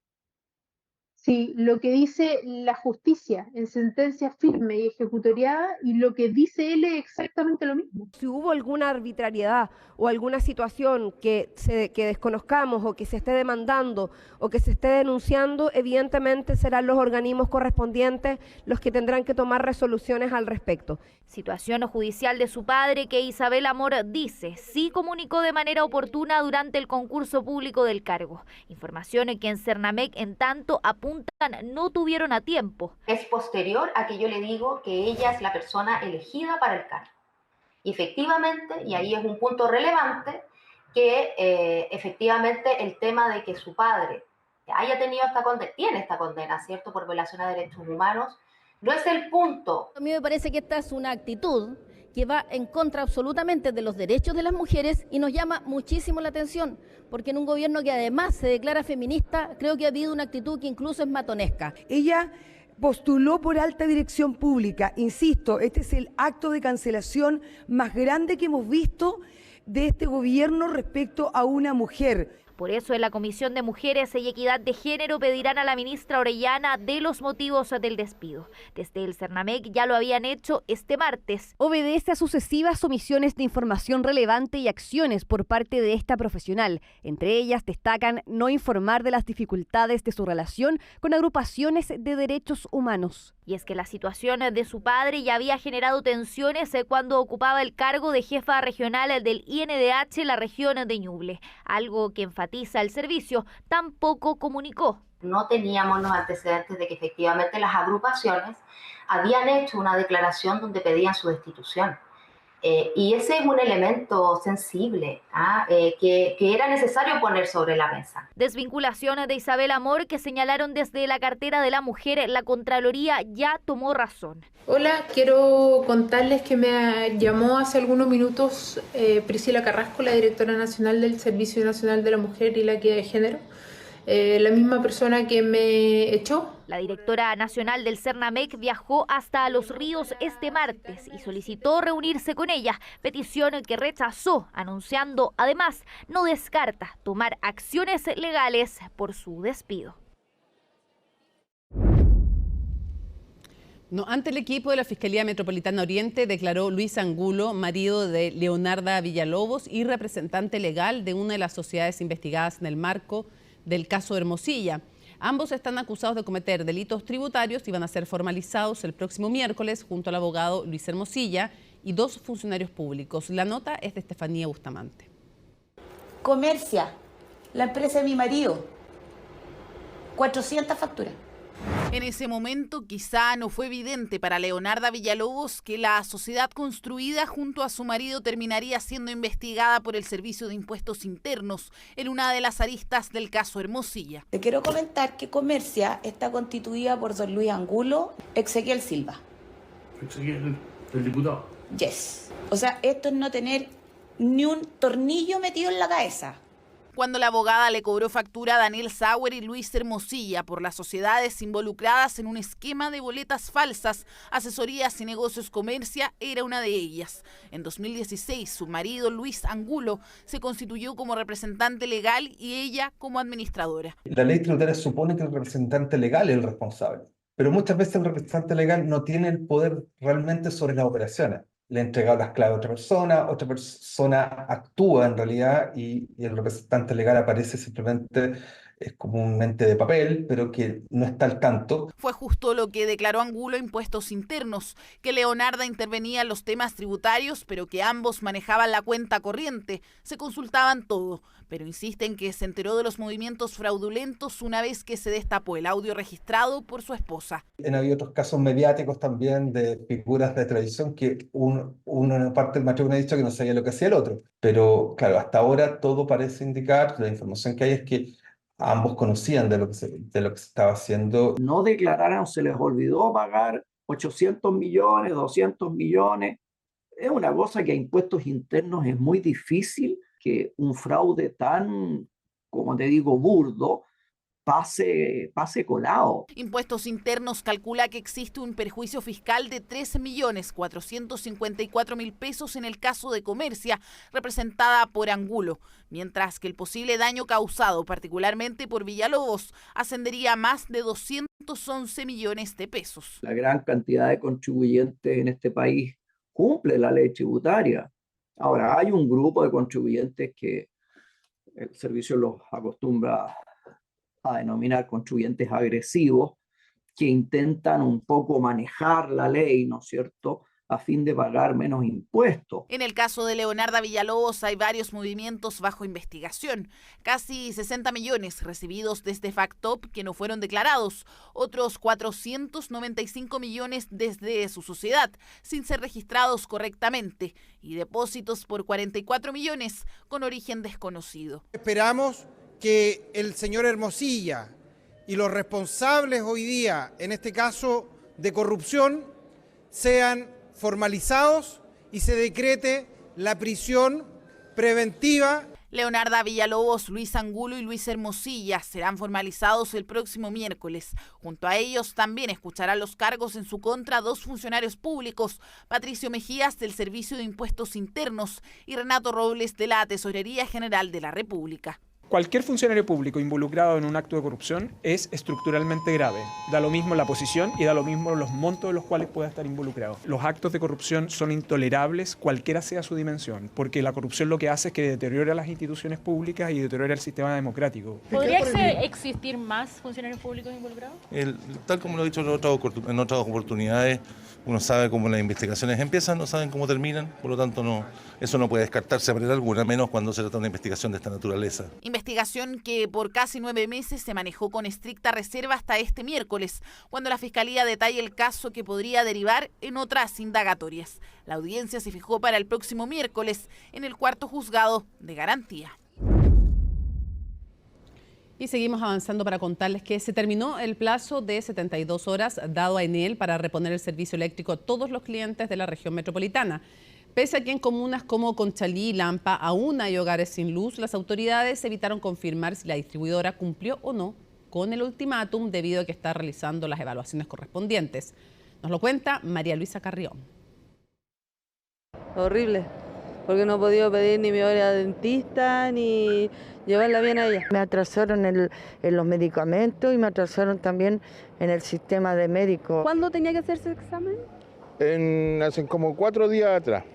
Si lo que dice la justicia en sentencia firme y ejecutoriada y lo que dice él es exactamente lo mismo. Si hubo alguna arbitrariedad o alguna situación que desconozcamos o que se esté demandando o que se esté denunciando, evidentemente serán los organismos correspondientes los que tendrán que tomar resoluciones al respecto. Situación judicial de su padre que Isabel Amor dice sí comunicó de manera oportuna durante el concurso público del cargo. Información que en CERNAMEC en tanto apuntan no tuvieron a tiempo. Es posterior a que yo le digo que ella es la persona elegida para el cargo. Y efectivamente, y ahí es un punto relevante, que efectivamente el tema de que su padre haya tenido esta condena, tiene esta condena, ¿cierto?, por violación a derechos humanos, no es el punto. A mí me parece que esta es una actitud que va en contra absolutamente de los derechos de las mujeres y nos llama muchísimo la atención, porque en un gobierno que además se declara feminista, creo que ha habido una actitud que incluso es matonesca. Ella postuló por alta dirección pública. Insisto, este es el acto de cancelación más grande que hemos visto de este gobierno respecto a una mujer. Por eso en la Comisión de Mujeres y Equidad de Género pedirán a la ministra Orellana de los motivos del despido. Desde el Cernamec ya lo habían hecho este martes. Obedece a sucesivas omisiones de información relevante y acciones por parte de esta profesional. Entre ellas destacan no informar de las dificultades de su relación con agrupaciones de derechos humanos. Y es que la situación de su padre ya había generado tensiones cuando ocupaba el cargo de jefa regional del INDH en la región de Ñuble, algo que enfatiza el servicio tampoco comunicó. No teníamos los antecedentes de que efectivamente las agrupaciones habían hecho una declaración donde pedían su destitución. Y ese es un elemento sensible que era necesario poner sobre la mesa. Desvinculación de Isabel Amor, que señalaron desde la cartera de la mujer, la Contraloría ya tomó razón. Hola, quiero contarles que me llamó hace algunos minutos Priscila Carrasco, la directora nacional del Servicio Nacional de la Mujer y la Equidad de Género, la misma persona que me echó. La directora nacional del Cernamec viajó hasta Los Ríos este martes y solicitó reunirse con ella, petición que rechazó, anunciando además no descarta tomar acciones legales por su despido. Ante el equipo de la Fiscalía Metropolitana Oriente declaró Luis Angulo, marido de Leonarda Villalobos y representante legal de una de las sociedades investigadas en el marco del caso Hermosilla. Ambos están acusados de cometer delitos tributarios y van a ser formalizados el próximo miércoles junto al abogado Luis Hermosilla y 2 funcionarios públicos. La nota es de Estefanía Bustamante. Comercia, la empresa de mi marido, 400 facturas. En ese momento quizá no fue evidente para Leonarda Villalobos que la sociedad construida junto a su marido terminaría siendo investigada por el Servicio de Impuestos Internos en una de las aristas del caso Hermosilla. Te quiero comentar que Comercia está constituida por don Luis Angulo, Ezequiel Silva. ¿Ezequiel, el diputado? Yes. O sea, esto es no tener ni un tornillo metido en la cabeza. Cuando la abogada le cobró factura a Daniel Sauer y Luis Hermosilla por las sociedades involucradas en un esquema de boletas falsas, Asesorías y Negocios Comercia era una de ellas. En 2016, su marido Luis Angulo se constituyó como representante legal y ella como administradora. La ley tributaria supone que el representante legal es el responsable, pero muchas veces el representante legal no tiene el poder realmente sobre las operaciones. Le ha entregado las claves a otra persona actúa en realidad y el representante legal aparece simplemente, es como un ente de papel, pero que no está al tanto. Fue justo lo que declaró Angulo Impuestos Internos, que Leonarda intervenía en los temas tributarios, pero que ambos manejaban la cuenta corriente, se consultaban todo, pero insisten que se enteró de los movimientos fraudulentos una vez que se destapó el audio registrado por su esposa. Han habido otros casos mediáticos también de figuras de tradición que uno en parte del matrimonio ha dicho que no sabía lo que hacía el otro, pero claro, hasta ahora todo parece indicar, la información que hay es que ambos conocían de lo que se estaba haciendo. No declararon, se les olvidó pagar 800 millones, 200 millones. Es una cosa que a impuestos internos es muy difícil que un fraude tan, como te digo, burdo, pase colado. Impuestos Internos calcula que existe un perjuicio fiscal de 13.454.000 pesos en el caso de Comercia, representada por Angulo, mientras que el posible daño causado, particularmente por Villalobos, ascendería a más de 211 millones de pesos. La gran cantidad de contribuyentes en este país cumple la ley tributaria. Ahora, hay un grupo de contribuyentes que el servicio los acostumbra a denominar contribuyentes agresivos, que intentan un poco manejar la ley, ¿no es cierto?, a fin de pagar menos impuestos. En el caso de Leonarda Villalobos hay varios movimientos bajo investigación. Casi 60 millones recibidos desde Factop que no fueron declarados, otros 495 millones desde su sociedad, sin ser registrados correctamente, y depósitos por 44 millones con origen desconocido. Esperamos que el señor Hermosilla y los responsables hoy día, en este caso de corrupción, sean formalizados y se decrete la prisión preventiva. Leonarda Villalobos, Luis Angulo y Luis Hermosilla serán formalizados el próximo miércoles. Junto a ellos también escucharán los cargos en su contra 2 funcionarios públicos, Patricio Mejías del Servicio de Impuestos Internos y Renato Robles de la Tesorería General de la República. Cualquier funcionario público involucrado en un acto de corrupción es estructuralmente grave. Da lo mismo la posición y da lo mismo los montos de los cuales pueda estar involucrado. Los actos de corrupción son intolerables, cualquiera sea su dimensión, porque la corrupción lo que hace es que deteriora las instituciones públicas y deteriora el sistema democrático. ¿Podría existir más funcionarios públicos involucrados? Tal como lo he dicho en otras oportunidades, uno sabe cómo las investigaciones empiezan, no saben cómo terminan, por lo tanto eso no puede descartarse a manera alguna, menos cuando se trata de una investigación de esta naturaleza. Investigación que por casi 9 meses se manejó con estricta reserva hasta este miércoles, cuando la Fiscalía detalla el caso que podría derivar en otras indagatorias. La audiencia se fijó para el próximo miércoles en el 4º juzgado de garantía. Y seguimos avanzando para contarles que se terminó el plazo de 72 horas dado a Enel para reponer el servicio eléctrico a todos los clientes de la región metropolitana. Pese a que en comunas como Conchalí y Lampa aún hay hogares sin luz, las autoridades evitaron confirmar si la distribuidora cumplió o no con el ultimátum debido a que está realizando las evaluaciones correspondientes. Nos lo cuenta María Luisa Carrión. Horrible, porque no he podido pedir ni mi hora de dentista ni llevarla bien a ella. Me atrasaron en los medicamentos y me atrasaron también en el sistema de médico. ¿Cuándo tenía que hacerse el examen? Hace como 4 días atrás.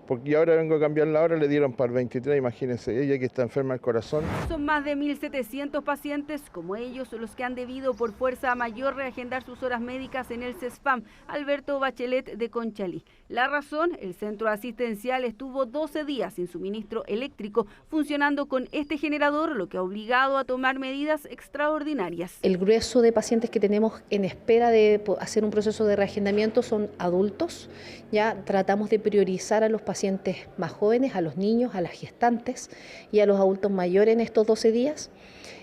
Porque ahora vengo a cambiar la hora, le dieron para el 23, imagínense, ella que está enferma del corazón. Son más de 1.700 pacientes como ellos los que han debido por fuerza mayor reagendar sus horas médicas en el CESFAM Alberto Bachelet de Conchalí. La razón, el centro asistencial estuvo 12 días sin suministro eléctrico funcionando con este generador, lo que ha obligado a tomar medidas extraordinarias. El grueso de pacientes que tenemos en espera de hacer un proceso de reagendamiento son adultos. Ya tratamos de priorizar a los pacientes más jóvenes, a los niños, a las gestantes y a los adultos mayores en estos 12 días.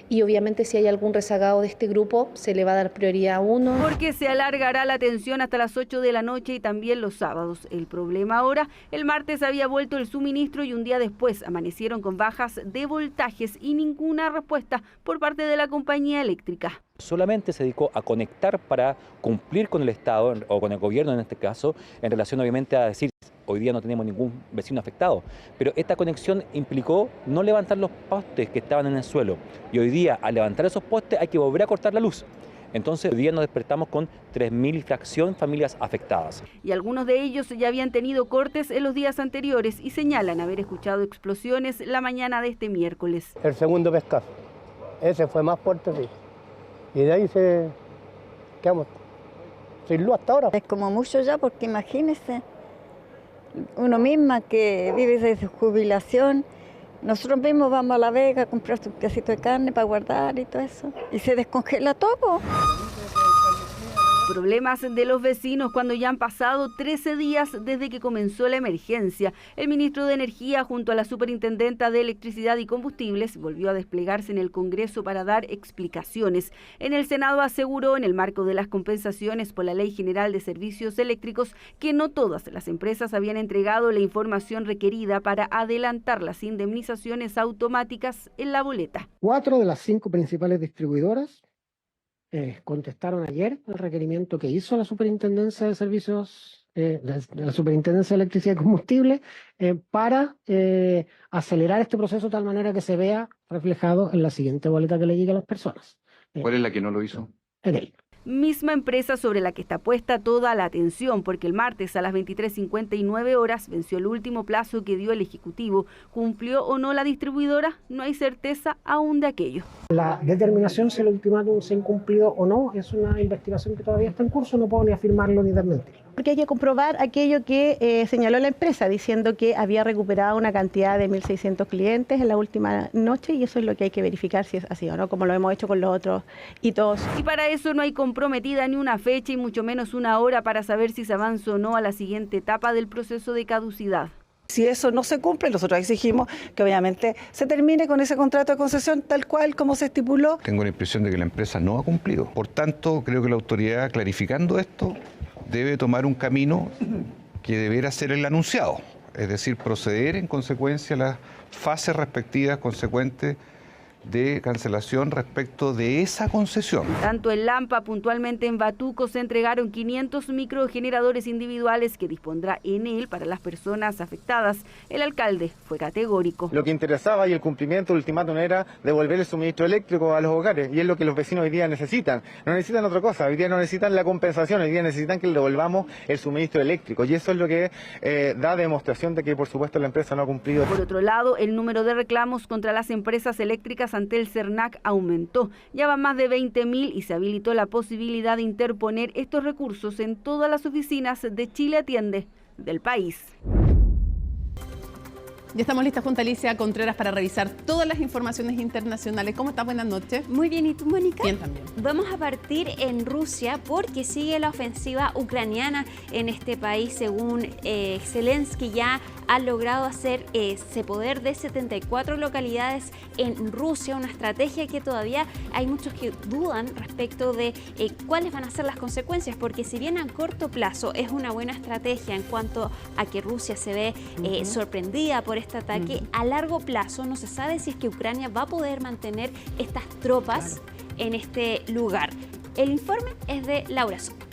Y obviamente si hay algún rezagado de este grupo, se le va a dar prioridad a uno. Porque se alargará la atención hasta las 8 de la noche y también los sábados. El problema ahora, el martes había vuelto el suministro y un día después amanecieron con bajas de voltajes y ninguna respuesta por parte de la compañía eléctrica. Solamente se dedicó a conectar para cumplir con el Estado, o con el gobierno en este caso, en relación obviamente a decir, hoy día no tenemos ningún vecino afectado, pero esta conexión implicó no levantar los postes que estaban en el suelo, y hoy día al levantar esos postes hay que volver a cortar la luz. Entonces hoy día nos despertamos con 3.000 y fracción familias afectadas. Y algunos de ellos ya habían tenido cortes en los días anteriores y señalan haber escuchado explosiones la mañana de este miércoles. El segundo pescazo, ese fue más fuerte, sí. Y de ahí quedamos sin luz hasta ahora. Es como mucho ya, porque imagínese, uno misma que vive de su jubilación, nosotros mismos vamos a La Vega a comprar su pedacito de carne para guardar y todo eso, y se descongela todo. Problemas de los vecinos cuando ya han pasado 13 días desde que comenzó la emergencia. El ministro de Energía junto a la superintendenta de Electricidad y Combustibles volvió a desplegarse en el Congreso para dar explicaciones. En el Senado aseguró, en el marco de las compensaciones por la Ley General de Servicios Eléctricos, que no todas las empresas habían entregado la información requerida para adelantar las indemnizaciones automáticas en la boleta. 4 de las 5 principales distribuidoras contestaron ayer el requerimiento que hizo la Superintendencia de Servicios, la Superintendencia de Electricidad y Combustible, para acelerar este proceso de tal manera que se vea reflejado en la siguiente boleta que le llegue a las personas. ¿Cuál es la que no lo hizo? Enel. Misma empresa sobre la que está puesta toda la atención, porque el martes a las 23:59 horas venció el último plazo que dio el Ejecutivo. ¿Cumplió o no la distribuidora? No hay certeza aún de aquello. La determinación si el ultimátum se ha incumplido o no es una investigación que todavía está en curso, no puedo ni afirmarlo ni desmentirlo. Porque hay que comprobar aquello que señaló la empresa, diciendo que había recuperado una cantidad de 1.600 clientes en la última noche, y eso es lo que hay que verificar si es así o no, como lo hemos hecho con los otros hitos. Y para eso no hay comprometida ni una fecha y mucho menos una hora para saber si se avanza o no a la siguiente etapa del proceso de caducidad. Si eso no se cumple, nosotros exigimos que obviamente se termine con ese contrato de concesión tal cual como se estipuló. Tengo la impresión de que la empresa no ha cumplido. Por tanto, creo que la autoridad, clarificando esto, debe tomar un camino que deberá ser el anunciado, es decir, proceder en consecuencia a las fases respectivas consecuentes de cancelación respecto de esa concesión. Tanto en Lampa, puntualmente en Batuco, se entregaron 500 microgeneradores individuales que dispondrá Enel para las personas afectadas. El alcalde fue categórico. Lo que interesaba y el cumplimiento ultimátum era devolver el suministro eléctrico a los hogares, y es lo que los vecinos hoy día necesitan. No necesitan otra cosa, hoy día no necesitan la compensación, hoy día necesitan que le devolvamos el suministro eléctrico, y eso es lo que da demostración de que, por supuesto, la empresa no ha cumplido. Por otro lado, el número de reclamos contra las empresas eléctricas ante el CERNAC aumentó. Ya van más de 20.000 y se habilitó la posibilidad de interponer estos recursos en todas las oficinas de Chile Atiende del país. Ya estamos listas junto a Alicia Contreras para revisar todas las informaciones internacionales. ¿Cómo estás? Buenas noches. Muy bien, ¿y tú, Mónica? Bien también. Vamos a partir en Rusia porque sigue la ofensiva ucraniana en este país. Según Zelensky, ya ha logrado hacer ese poder de 74 localidades en Rusia, una estrategia que todavía hay muchos que dudan respecto de cuáles van a ser las consecuencias, porque si bien a corto plazo es una buena estrategia en cuanto a que Rusia se ve sorprendida por este ataque, a largo plazo no se sabe si es que Ucrania va a poder mantener estas tropas en este lugar. El informe es de Laura Soto.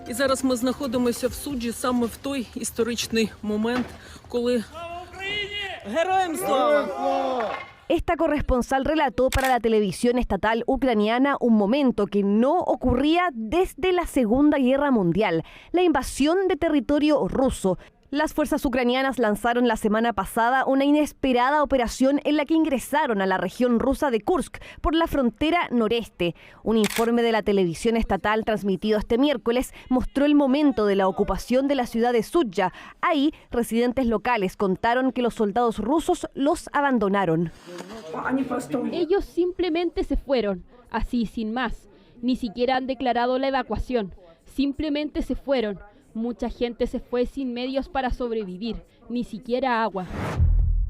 І зараз ми знаходимося в суді саме в той історичний момент, коли Героям слава! Esta corresponsal relató para la televisión estatal ucraniana un momento que no ocurría desde la Segunda Guerra Mundial, la invasión de territorio ruso. Las fuerzas ucranianas lanzaron la semana pasada una inesperada operación en la que ingresaron a la región rusa de Kursk por la frontera noreste. Un informe de la televisión estatal transmitido este miércoles mostró el momento de la ocupación de la ciudad de Sudzha. Ahí, residentes locales contaron que los soldados rusos los abandonaron. Ellos simplemente se fueron, así sin más. Ni siquiera han declarado la evacuación. Simplemente se fueron. Mucha gente se fue sin medios para sobrevivir, ni siquiera agua.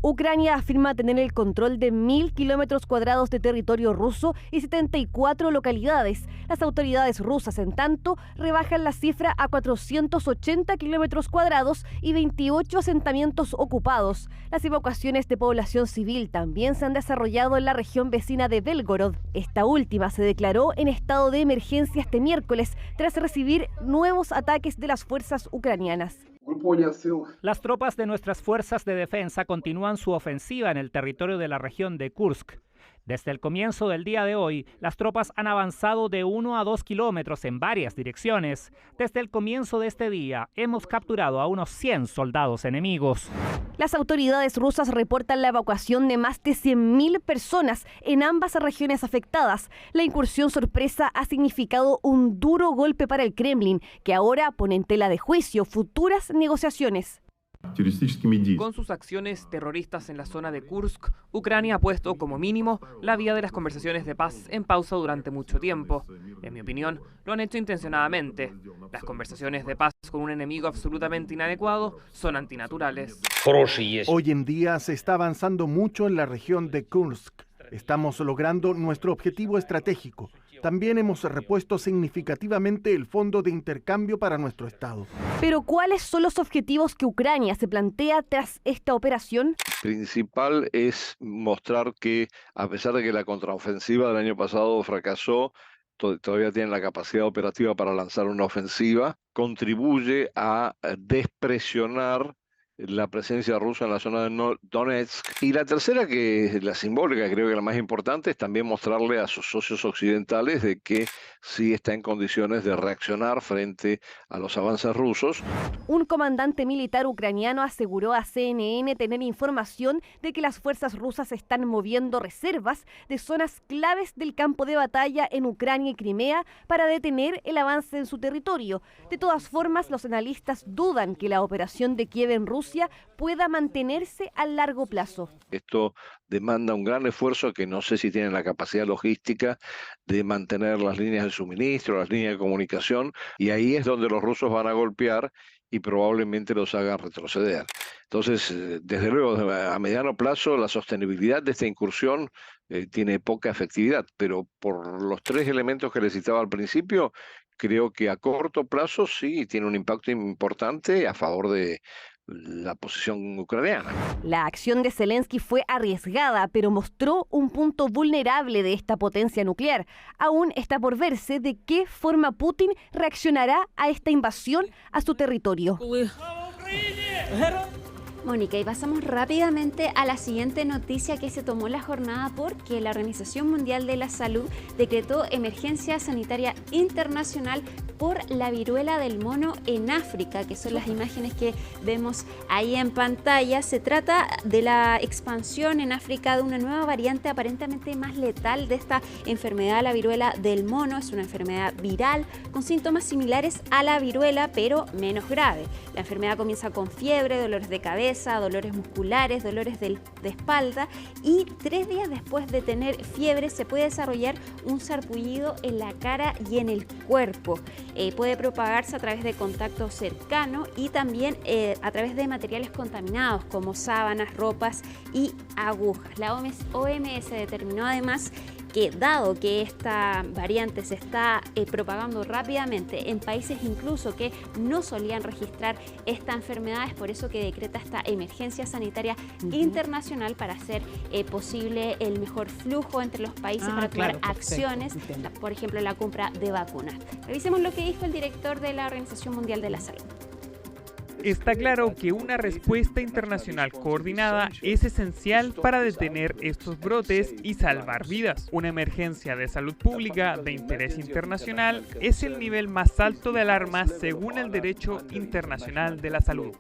Ucrania afirma tener el control de 1.000 kilómetros cuadrados de territorio ruso y 74 localidades. Las autoridades rusas, en tanto, rebajan la cifra a 480 kilómetros cuadrados y 28 asentamientos ocupados. Las evacuaciones de población civil también se han desarrollado en la región vecina de Belgorod. Esta última se declaró en estado de emergencia este miércoles tras recibir nuevos ataques de las fuerzas ucranianas. Las tropas de nuestras fuerzas de defensa continúan su ofensiva en el territorio de la región de Kursk. Desde el comienzo del día de hoy, las tropas han avanzado de 1 a 2 kilómetros en varias direcciones. Desde el comienzo de este día, hemos capturado a unos 100 soldados enemigos. Las autoridades rusas reportan la evacuación de más de 100.000 personas en ambas regiones afectadas. La incursión sorpresa ha significado un duro golpe para el Kremlin, que ahora pone en tela de juicio futuras negociaciones. Con sus acciones terroristas en la zona de Kursk, Ucrania ha puesto como mínimo la vía de las conversaciones de paz en pausa durante mucho tiempo. En mi opinión, lo han hecho intencionadamente. Las conversaciones de paz con un enemigo absolutamente inadecuado son antinaturales. Hoy en día se está avanzando mucho en la región de Kursk. Estamos logrando nuestro objetivo estratégico. También hemos repuesto significativamente el fondo de intercambio para nuestro Estado. Pero ¿cuáles son los objetivos que Ucrania se plantea tras esta operación? Principal es mostrar que, a pesar de que la contraofensiva del año pasado fracasó, todavía tienen la capacidad operativa para lanzar una ofensiva, contribuye a despresionar la presencia rusa en la zona de Donetsk. Y la tercera, que es la simbólica, creo que la más importante, es también mostrarle a sus socios occidentales de que sí está en condiciones de reaccionar frente a los avances rusos. Un comandante militar ucraniano aseguró a CNN tener información de que las fuerzas rusas están moviendo reservas de zonas claves del campo de batalla en Ucrania y Crimea para detener el avance en su territorio. De todas formas, los analistas dudan que la operación de Kiev en Rusia pueda mantenerse a largo plazo. Esto demanda un gran esfuerzo que no sé si tienen la capacidad logística de mantener las líneas de suministro, las líneas de comunicación, y ahí es donde los rusos van a golpear y probablemente los haga retroceder. Entonces, desde luego, a mediano plazo, la sostenibilidad de esta incursión tiene poca efectividad, pero por los tres elementos que les citaba al principio, creo que a corto plazo sí tiene un impacto importante a favor de la posición ucraniana. La acción de Zelensky fue arriesgada, pero mostró un punto vulnerable de esta potencia nuclear. Aún está por verse de qué forma Putin reaccionará a esta invasión a su territorio. Mónica, y pasamos rápidamente a la siguiente noticia que se tomó la jornada porque la Organización Mundial de la Salud decretó emergencia sanitaria internacional por la viruela del mono en África, que son las imágenes que vemos ahí en pantalla. Se trata de la expansión en África de una nueva variante aparentemente más letal de esta enfermedad, la viruela del mono. Es una enfermedad viral con síntomas similares a la viruela, pero menos grave. La enfermedad comienza con fiebre, dolores de cabeza, dolores musculares, dolores de espalda, y 3 días después de tener fiebre se puede desarrollar un sarpullido en la cara y en el cuerpo. Puede propagarse a través de contacto cercano y también a través de materiales contaminados como sábanas, ropas y agujas. La OMS determinó además que dado que esta variante se está propagando rápidamente en países incluso que no solían registrar esta enfermedad, es por eso que decreta esta emergencia sanitaria internacional para hacer posible el mejor flujo entre los países para tomar acciones, por ejemplo la compra de vacunas. Revisemos lo que dijo el director de la Organización Mundial de la Salud. Está claro que una respuesta internacional coordinada es esencial para detener estos brotes y salvar vidas. Una emergencia de salud pública de interés internacional es el nivel más alto de alarma según el derecho internacional de la salud.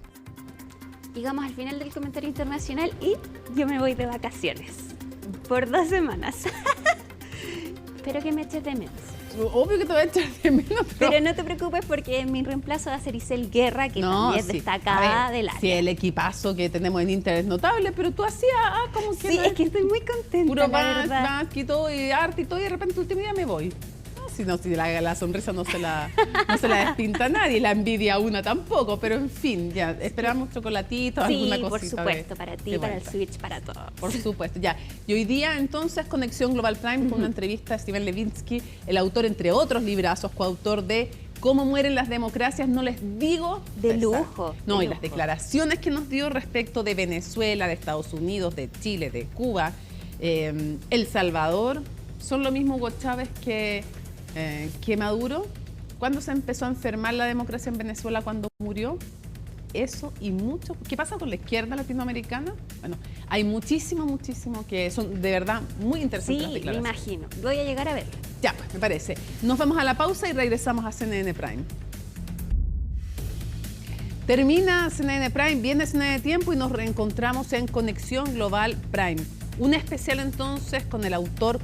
Llegamos al final del comentario internacional y yo me voy de vacaciones por 2 semanas. Espero que me eches de menos. Obvio que te voy a echar de menos. Pero no te preocupes porque mi reemplazo va a ser Isel Guerra, que también es destacada del área. Sí, el equipazo que tenemos en Inter es notable, pero tú hacías como que... Sí, es que estoy muy contenta, puro la verdad. y todo, y arte y todo, y de repente el último día me voy. Si la sonrisa no se la despinta nadie, la envidia una tampoco, pero en fin, ya, esperamos chocolatito, alguna cosita. Sí, por supuesto, para ti, para el Switch, para todos. Por supuesto, ya. Y hoy día, entonces, Conexión Global Prime, con una entrevista a Steven Levitsky, el autor, entre otros librazos, coautor de Cómo mueren las democracias, no les digo... De lujo. No, y las declaraciones que nos dio respecto de Venezuela, de Estados Unidos, de Chile, de Cuba, El Salvador, son lo mismo Hugo Chávez que Maduro. ¿Cuándo se empezó a enfermar la democracia en Venezuela? ¿Cuándo murió? Eso y mucho. ¿Qué pasa con la izquierda latinoamericana? Bueno, hay muchísimo que son de verdad muy interesantes las declaraciones. Me imagino. Voy a llegar a verlo. Ya, pues, me parece. Nos vamos a la pausa y regresamos a CNN Prime. Termina CNN Prime, viene CNN Tiempo y nos reencontramos en Conexión Global Prime. Un especial entonces con el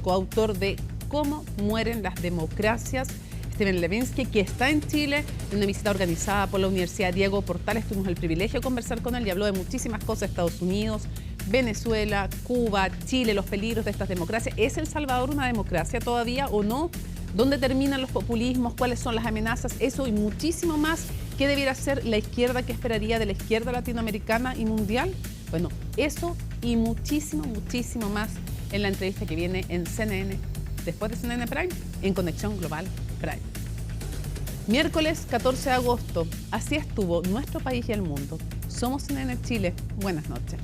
coautor de Cómo mueren las democracias, Steven Levitsky, que está en Chile en una visita organizada por la Universidad Diego Portales. Tuvimos el privilegio de conversar con él y habló de muchísimas cosas: Estados Unidos, Venezuela, Cuba, Chile, los peligros de estas democracias. ¿Es El Salvador una democracia todavía o no? ¿Dónde terminan los populismos? ¿Cuáles son las amenazas? Eso y muchísimo más. ¿Qué debiera hacer la izquierda? ¿Qué esperaría de la izquierda latinoamericana y mundial? Bueno, eso y muchísimo más en la entrevista que viene en CNN, después de CNN Prime, en Conexión Global Prime. Miércoles 14 de agosto. Así estuvo nuestro país y el mundo. Somos CNN Chile. Buenas noches.